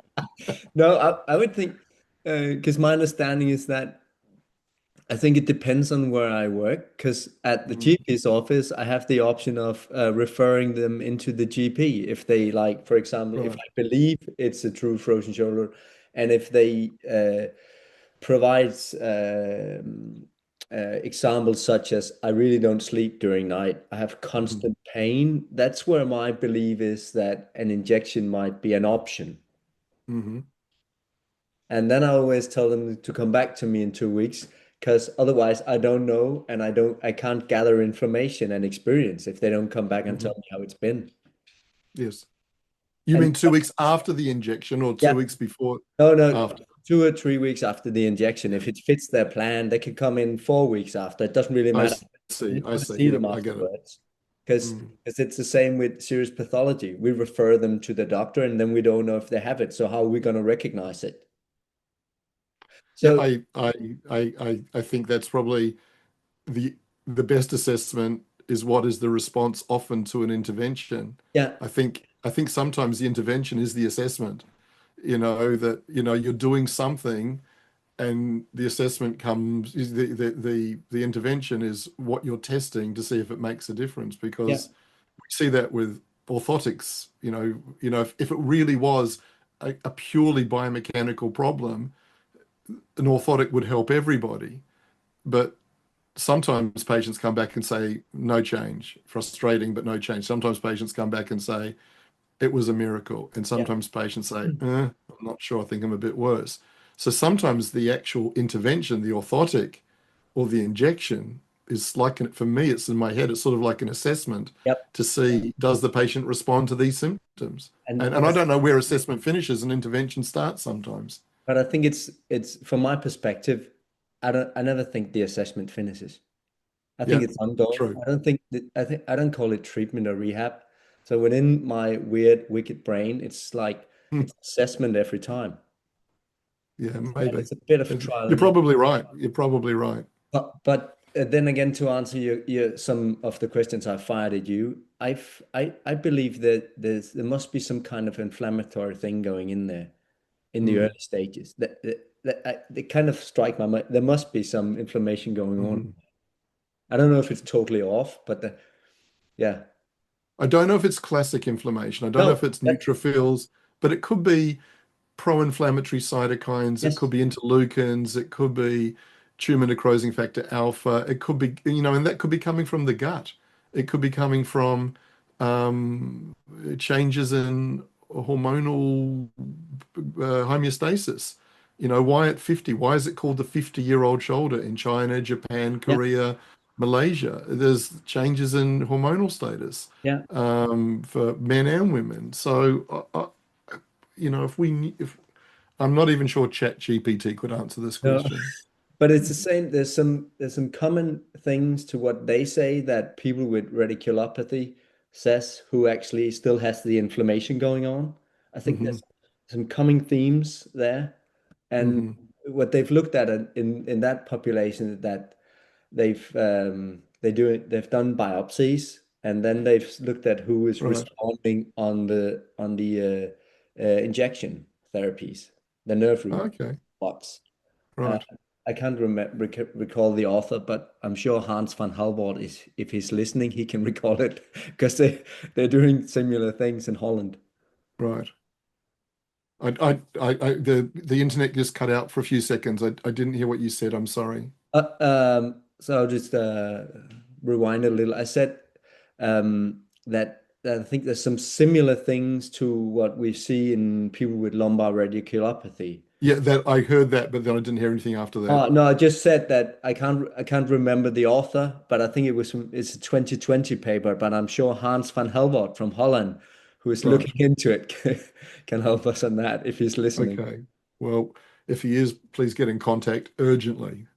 No, I would think because my understanding is that I think it depends on where I work. Because at the Mm, GP's office, I have the option of referring them into the GP if they like, for example, if right. I believe it's a true frozen shoulder, and if they provides examples such as I really don't sleep during night, I have Mhm, constant pain. That's where my belief is that an injection might be an option. mhm. And then I always tell them to come back to me in 2 weeks because otherwise I don't know and I can't gather information and experience if they don't come back and tell Mhm. me how it's been. Yes. You And mean 2 weeks after the injection or yeah, 2 weeks before no, no, after? 2 or 3 weeks after the injection. If it fits their plan, they can come in 4 weeks after. It doesn't really I matter. I see. just I want to see. see Yep, them I get it. afterwards. Because Mm. it's the same with serious pathology. We refer them to the doctor and then we don't know if they have it. So how are we going to recognize it? Yeah, So I think that's probably the the best assessment is what is the response often to an intervention. yeah, I think sometimes the intervention is the assessment. That you're doing something and the assessment comes is the intervention is what you're testing to see if it makes a difference, yeah, because we see that with orthotics. If it really was a purely biomechanical problem, an orthotic would help everybody. But sometimes patients come back and say no change, frustrating but no change. Sometimes patients come back and say it was a miracle, and yeah. sometimes patients say I'm not sure, I think I'm a bit worse. So sometimes the actual intervention, the orthotic or the injection, is like for me, it's in my head, it's sort of like an assessment Yep. to see does the patient respond to these symptoms. And And I don't know where assessment finishes and intervention starts sometimes. but I think it's from my perspective, I never think the assessment finishes. I think Yeah, it's ongoing. true. I don't call it treatment or rehab. So within my weird, wicked brain, it's like Hmm. it's assessment every time. Yeah, And maybe. it's a bit of trial You're and error. probably right. You're probably right. But then again, to answer your some of the questions I fired at you, I believe that there must be some kind of inflammatory thing going in there in the Mm, early stages. They kind of strike my mind. There must be some inflammation going on. mhm. I don't know if it's totally off, but yeah. I don't know if it's classic inflammation. I don't know No, if it's that neutrophils, but it could be pro-inflammatory cytokines. It yes, could be interleukins. It could be tumor necrosing factor alpha. It could be, and that could be coming from the gut. It could be coming from um, changes in hormonal homeostasis. Why at 50? Why is it called the 50-year-old shoulder in China, Japan, Yeah, Korea, Malaysia? There's changes in hormonal status yeah. for men and women. So, if I'm not even sure ChatGPT could answer this No. question. But it's the same. There's some common things to what they say that people with radiculopathy says who actually still has the inflammation going on. I think Hmm. there's some common themes there. And Hmm. what they've looked at in that population is that they've done biopsies and then they've looked at who is Right. responding on the injection therapies, the nerve root Okay. blocks. Uh, Right. I can't recall the author, but I'm sure Hans van Halvoort is, if he's listening, he can recall it because they're doing similar things in Holland. Right. The internet just cut out for a few seconds. I didn't hear what you said. I'm sorry. So I'll just rewind a little. I said that I think there's some similar things to what we see in people with lumbar radiculopathy. Yeah, that I heard that, but then I didn't hear anything after that. No, I just said that I can't remember the author, but I think it's a 2020 paper, but I'm sure Hans van Helvoort from Holland, who is Right. looking into it, can help us on that if he's listening. Okay. Well, if he is, please get in contact urgently.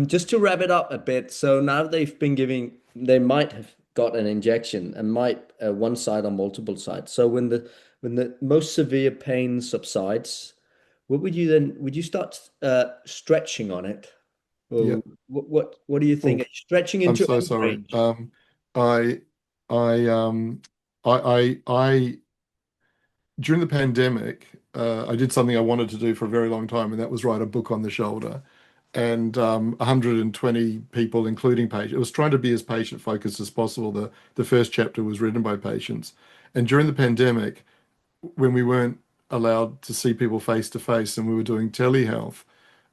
Just to wrap it up a bit, so now they might have got an injection and might one side or multiple sides. So when the most severe pain subsides, what would you then? Would you start stretching on it? Yeah. Or what do you think? Oh, Are you stretching I'm into so end sorry. range? I, I during the pandemic, I did something I wanted to do for a very long time, and that was write a book on the shoulder. And 120 people, including patients. It was trying to be as patient focused as possible. The first chapter was written by patients. And during the pandemic, when we weren't allowed to see people face to face and we were doing telehealth,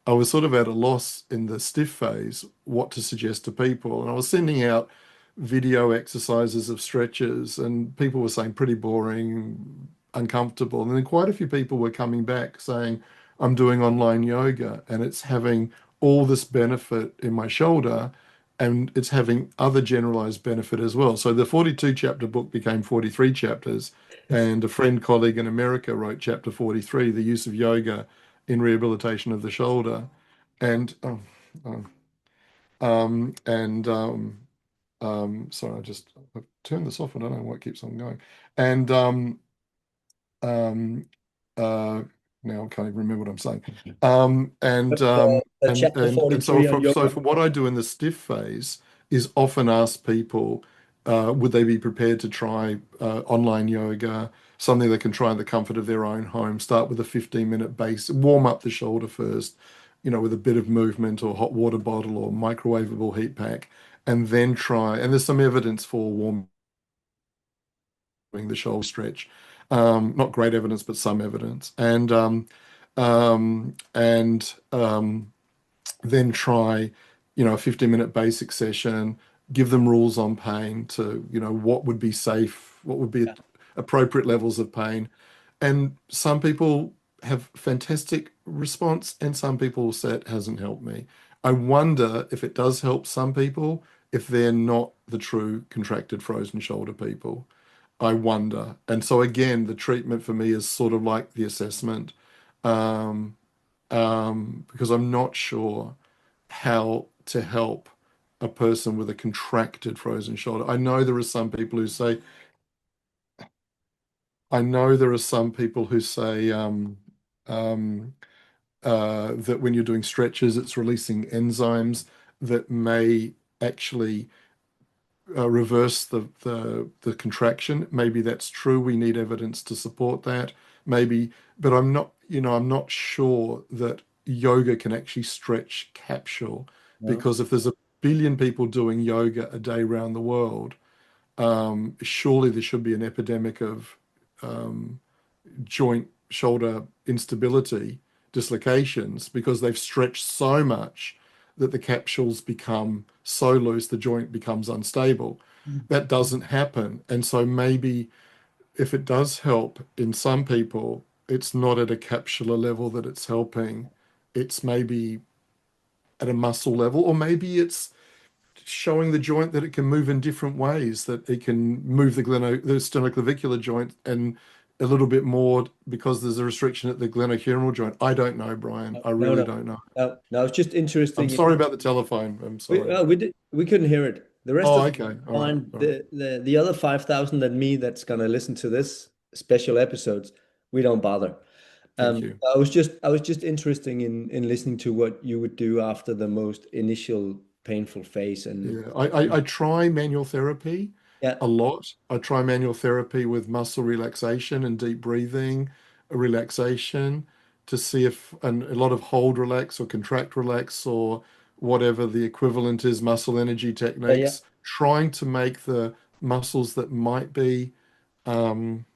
I was sort of at a loss in the stiff phase what to suggest to people. And I was sending out video exercises of stretches, and people were saying pretty boring, uncomfortable. And then quite a few people were coming back saying, I'm doing online yoga and it's having all this benefit in my shoulder and it's having other generalized benefit as well. So the 42 chapter book became 43 chapters. And a friend colleague in America wrote chapter 43, the use of yoga in rehabilitation of the shoulder. And oh, and sorry, I've turned this off. I don't know why it keeps on going. And um, uh, now I can't even remember what I'm saying. Um, and But, um, and chapter and and so 43 on yoga. for what I do in the stiff phase is often ask people, would they be prepared to try online yoga, something they can try in the comfort of their own home. Start with a 15-minute base, warm up the shoulder first, with a bit of movement or hot water bottle or microwavable heat pack, and then try. And there's some evidence for warming the shoulder stretch. Not great evidence, but some evidence. And then try, a 15-minute basic session, give them rules on pain to, what would be safe, what would be Yeah. appropriate levels of pain. And some people have fantastic response, and some people say it hasn't helped me. I wonder if it does help some people, if they're not the true contracted frozen shoulder people. I wonder. And so again, the treatment for me is sort of like the assessment, um, because I'm not sure how to help a person with a contracted frozen shoulder. I know there are some people who say um, that when you're doing stretches, it's releasing enzymes that may actually reverse the contraction. Maybe that's true. We need evidence to support that. Maybe, but I'm not sure that yoga can actually stretch capsule, No. because if there's a billion people doing yoga a day around the world, surely there should be an epidemic of um, joint shoulder instability, dislocations, because they've stretched so much that the capsules become so loose the joint becomes unstable. that doesn't happen. And so maybe if it does help in some people, it's not at a capsular level that it's helping. It's maybe at a muscle level, or maybe it's showing the joint that it can move in different ways, that it can move the sternoclavicular joint and a little bit more because there's a restriction at the glenohumeral joint. I don't know, Brian. I No, really no, don't know. no, no. It's just I'm interesting. sorry about the telephone. I'm sorry. We couldn't hear it. The rest Oh, of okay. All right. fine. All right. The other 5,000 and me that's gonna listen to this special episodes, we don't bother. Thank you. I was just interesting in listening to what you would do after the most initial painful phase, and Yeah, I try manual therapy yeah, a lot. I try manual therapy with muscle relaxation and deep breathing, relaxation to see if, and a lot of hold relax or contract relax or whatever the equivalent is, muscle energy yeah, yeah, techniques, trying to make the muscles that might be um,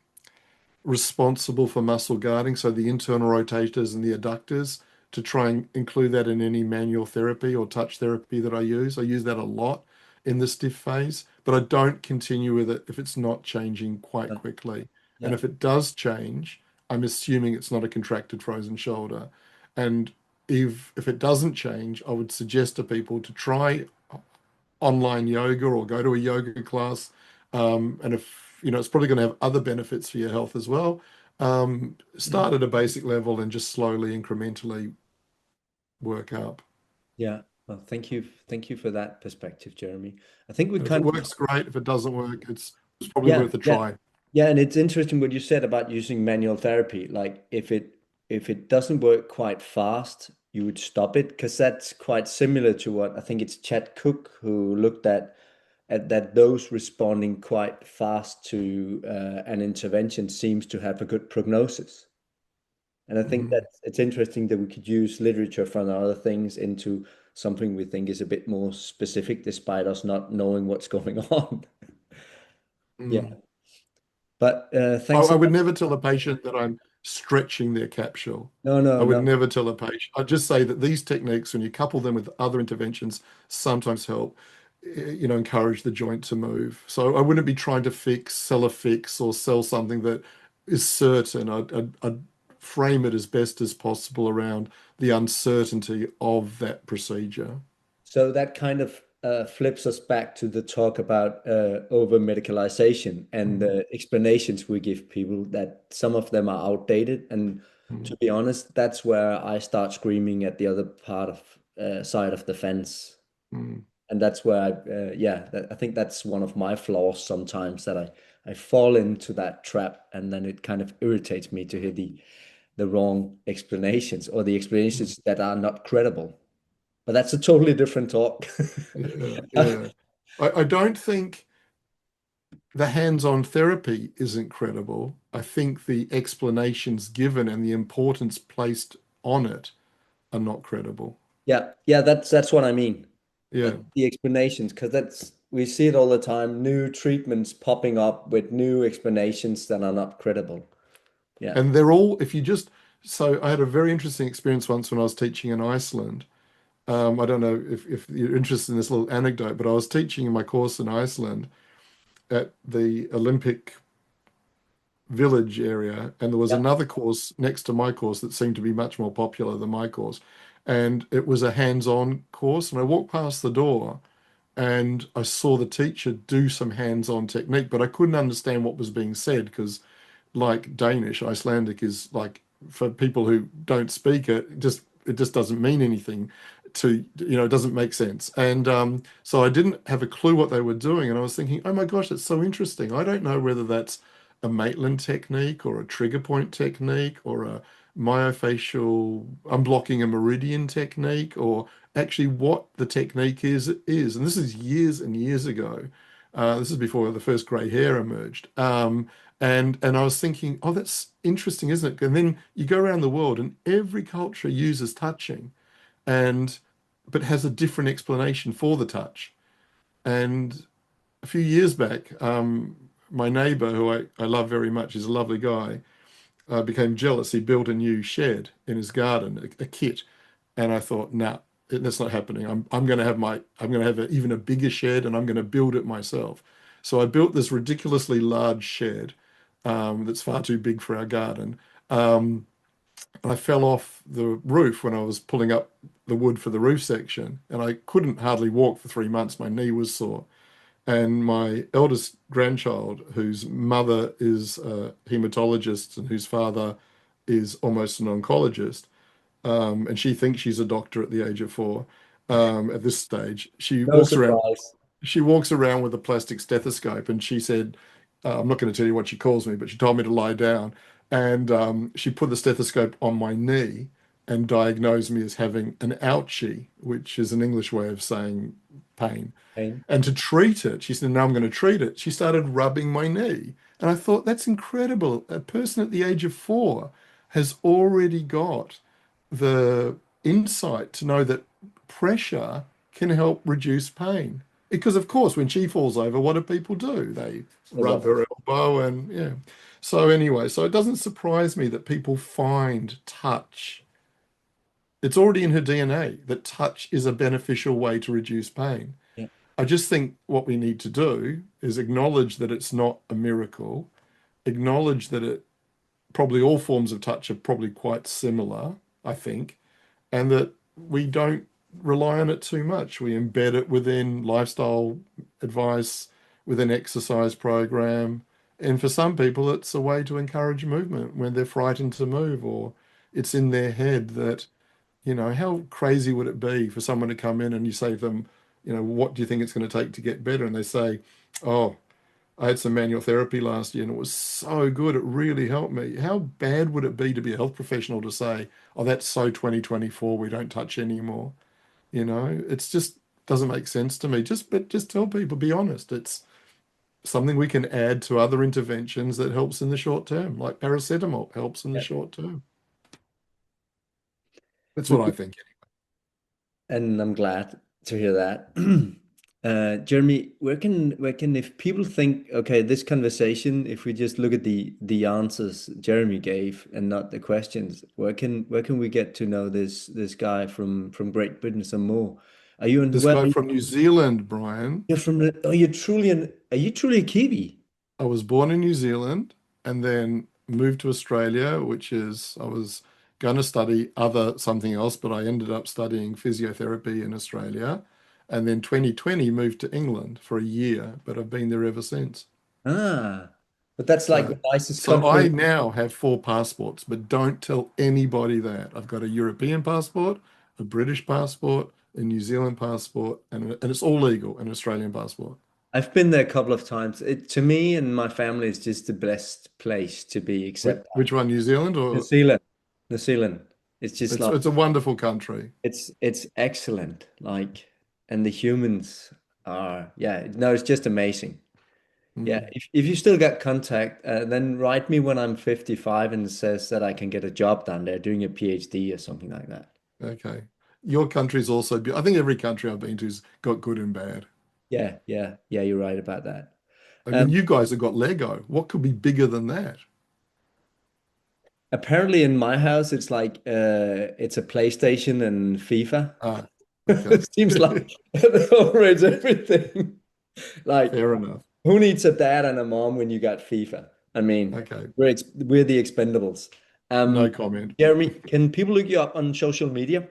responsible for muscle guarding, so the internal rotators and the adductors, to try and include that in any manual therapy or touch therapy that I use. I use that a lot in the stiff phase, but I don't continue with it if it's not changing quite quickly. And yeah, if it does change, I'm assuming it's not a contracted frozen shoulder. And if it doesn't change, I would suggest to people to try online yoga or go to a yoga class. And if you know, it's probably going to have other benefits for your health as well. Start at a basic level and just slowly, incrementally work up. yeah. Well, thank you for that perspective, Jeremy. I think we And if it kind of works, great. If it doesn't work, it's probably yeah, worth a yeah. try. Yeah, and it's interesting what you said about using manual therapy. Like if it doesn't work quite fast, you would stop it because that's quite similar to what I think it's Chad Cook who looked at that those responding quite fast to an intervention seems to have a good prognosis. And I think that Mhm. it's interesting that we could use literature from other things into something we think is a bit more specific, despite us not knowing what's going on. Yeah, Mm. but I, thanks a I would lot. never tell a patient that I'm stretching their capsule. No, I no, would no. never tell a patient. I'd just say that these techniques, when you couple them with other interventions, sometimes help, encourage the joint to move. So I wouldn't be trying to sell a fix, or sell something that is certain. I'd frame it as best as possible around the uncertainty of that procedure. So that kind of flips us back to the talk about over medicalization and Mm, the explanations we give people that some of them are outdated. And mm, to be honest, that's where I start screaming at the other part of side of the fence. mm. And that's where I think that's one of my flaws sometimes that I fall into that trap and then it kind of irritates me to hear the wrong explanations or the explanations that are not credible. But that's a totally different talk. Yeah, yeah. I don't think the hands-on therapy isn't credible. I think the explanations given and the importance placed on it are not credible. Yeah, yeah, that's what I mean. Yeah. The explanations, because that's we see it all the time, new treatments popping up with new explanations that are not credible. Yeah. And they're all, if you just, so I had a very interesting experience once when I was teaching in Iceland. I don't know if you're interested in this little anecdote, but I was teaching in my course in Iceland at the Olympic Village area, and there was Yeah. another course next to my course that seemed to be much more popular than my course. And it was a hands-on course. And I walked past the door and I saw the teacher do some hands-on technique, but I couldn't understand what was being said because, like Danish, Icelandic is like, for people who don't speak it, it just doesn't mean anything to, it doesn't make sense. And so I didn't have a clue what they were doing. And I was thinking, oh my gosh, that's so interesting. I don't know whether that's a Maitland technique or a trigger point technique or a myofascial unblocking a meridian technique, or actually what the technique is. And this is years and years ago. This is before the first grey hair emerged. And I was thinking, oh, that's interesting, isn't it? And then you go around the world and every culture uses touching, and but has a different explanation for the touch. And a few years back, my neighbor, who I love very much, he's a lovely guy, became jealous. He built a new shed in his garden, a kit. And I thought, nah, that's not happening. I'm going to have even a bigger shed, and I'm going to build it myself. So I built this ridiculously large shed that's far too big for our garden. Um, I fell off the roof when I was pulling up the wood for the roof section, and I couldn't hardly walk for 3 months. My knee was sore. And my eldest grandchild, whose mother is a hematologist and whose father is almost an oncologist, and she thinks she's a doctor at the age of 4. At this stage, No surprise. she walks around with a plastic stethoscope, and she said, I'm not going to tell you what she calls me, but she told me to lie down. And she put the stethoscope on my knee and diagnosed me as having an ouchie, which is an English way of saying pain. Pain. And to treat it, she said, now I'm going to treat it. She started rubbing my knee. And I thought, that's incredible. A person at the age of 4 has already got the insight to know that pressure can help reduce pain. Because, of course, when she falls over, what do people do? They They rub rub it. her elbow and, yeah. So, anyway, so it doesn't surprise me that people find touch. It's already in her DNA that touch is a beneficial way to reduce pain. Yeah. I just think what we need to do is acknowledge that it's not a miracle, acknowledge that it probably all forms of touch are probably quite similar, I think, and that we don't rely on it too much. We embed it within lifestyle advice, within exercise program. And for some people, it's a way to encourage movement when they're frightened to move, or it's in their head that, how crazy would it be for someone to come in and you say to them, what do you think it's going to take to get better? And they say, oh, I had some manual therapy last year and it was so good. It really helped me. How bad would it be to be a health professional to say, oh, that's so 2024, we don't touch anymore? It's just doesn't make sense to me. But just tell people, be honest. It's something we can add to other interventions that helps in the short term, like paracetamol helps in the Yeah. short term. That's what I think. And I'm glad to hear that. Jeremy, where can if people think, okay, this conversation, if we just look at the answers Jeremy gave and not the questions, where can we get to know this guy from Great Britain some more? Are you in This where guy from New Zealand, Brian, you're from are you truly a Kiwi? I was born in New Zealand and then moved to Australia, I was going to study something else, but I ended up studying physiotherapy in Australia. And then 2020 moved to England for a year, but I've been there ever since. Ah, but that's like the So, nicest so I country. now have 4 passports, but don't tell anybody that. I've got a European passport, a British passport, a New Zealand passport, and it's all legal, an Australian passport. I've been there a couple of times. It to me and my family is just the best place to be, Which, except which one, New Zealand New or Zealand. New Zealand. It's just it's like it's a wonderful country. it's excellent. Like, and the humans are, yeah, no, it's just amazing. Yeah, Mm. if you still get contact, then write me when I'm 55 and says that I can get a job down there doing a PhD or something like that. Okay. Your country's also I think every country I've been to's got good and bad. Yeah, yeah, yeah, you're right about that. I mean, Um, you guys have got Lego. What could be bigger than that? Apparently in my house it's a PlayStation and FIFA. Ah, okay. It seems like that overrides everything. Like, Fair enough. who needs a dad and a mom when you got FIFA? I mean, Okay. we're the expendables. No Um, comment. Jeremy, can people look you up on social media?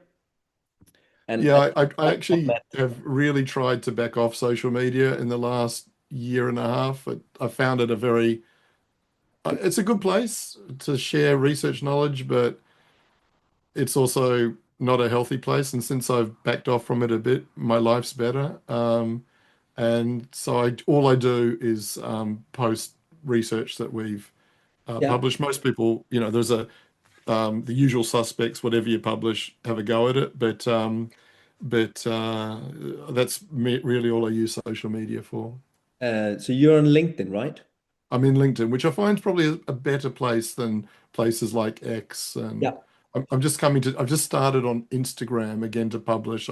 And Yeah, I actually have really tried to back off social media in the last year and a half. I found it it's a good place to share research knowledge, but it's also not a healthy place. And since I've backed off from it a bit, my life's better. And so all I do is post research that we've yeah, published. Most people, there's the usual suspects. Whatever you publish, have a go at it. But that's really all I use social media for. so you're on LinkedIn, right? I'm in LinkedIn, which I find is probably a better place than places like X. And Yeah. I've just started on Instagram again to publish.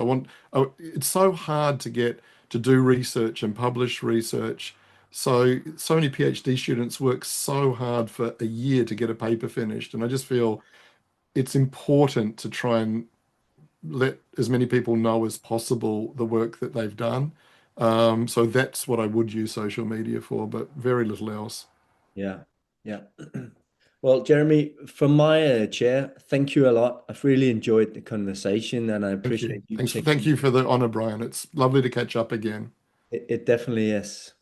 It's so hard to do research and publish research. So many PhD students work so hard for a year to get a paper finished. And I just feel it's important to try and let as many people know as possible the work that they've done. So that's what I would use social media for, but very little else. Yeah. Yeah. Well, Jeremy, from my chair, thank you a lot. I've really enjoyed the conversation and I Thank you. appreciate you Thank taking you for the honor, Brian. It's lovely to catch up again. it definitely is.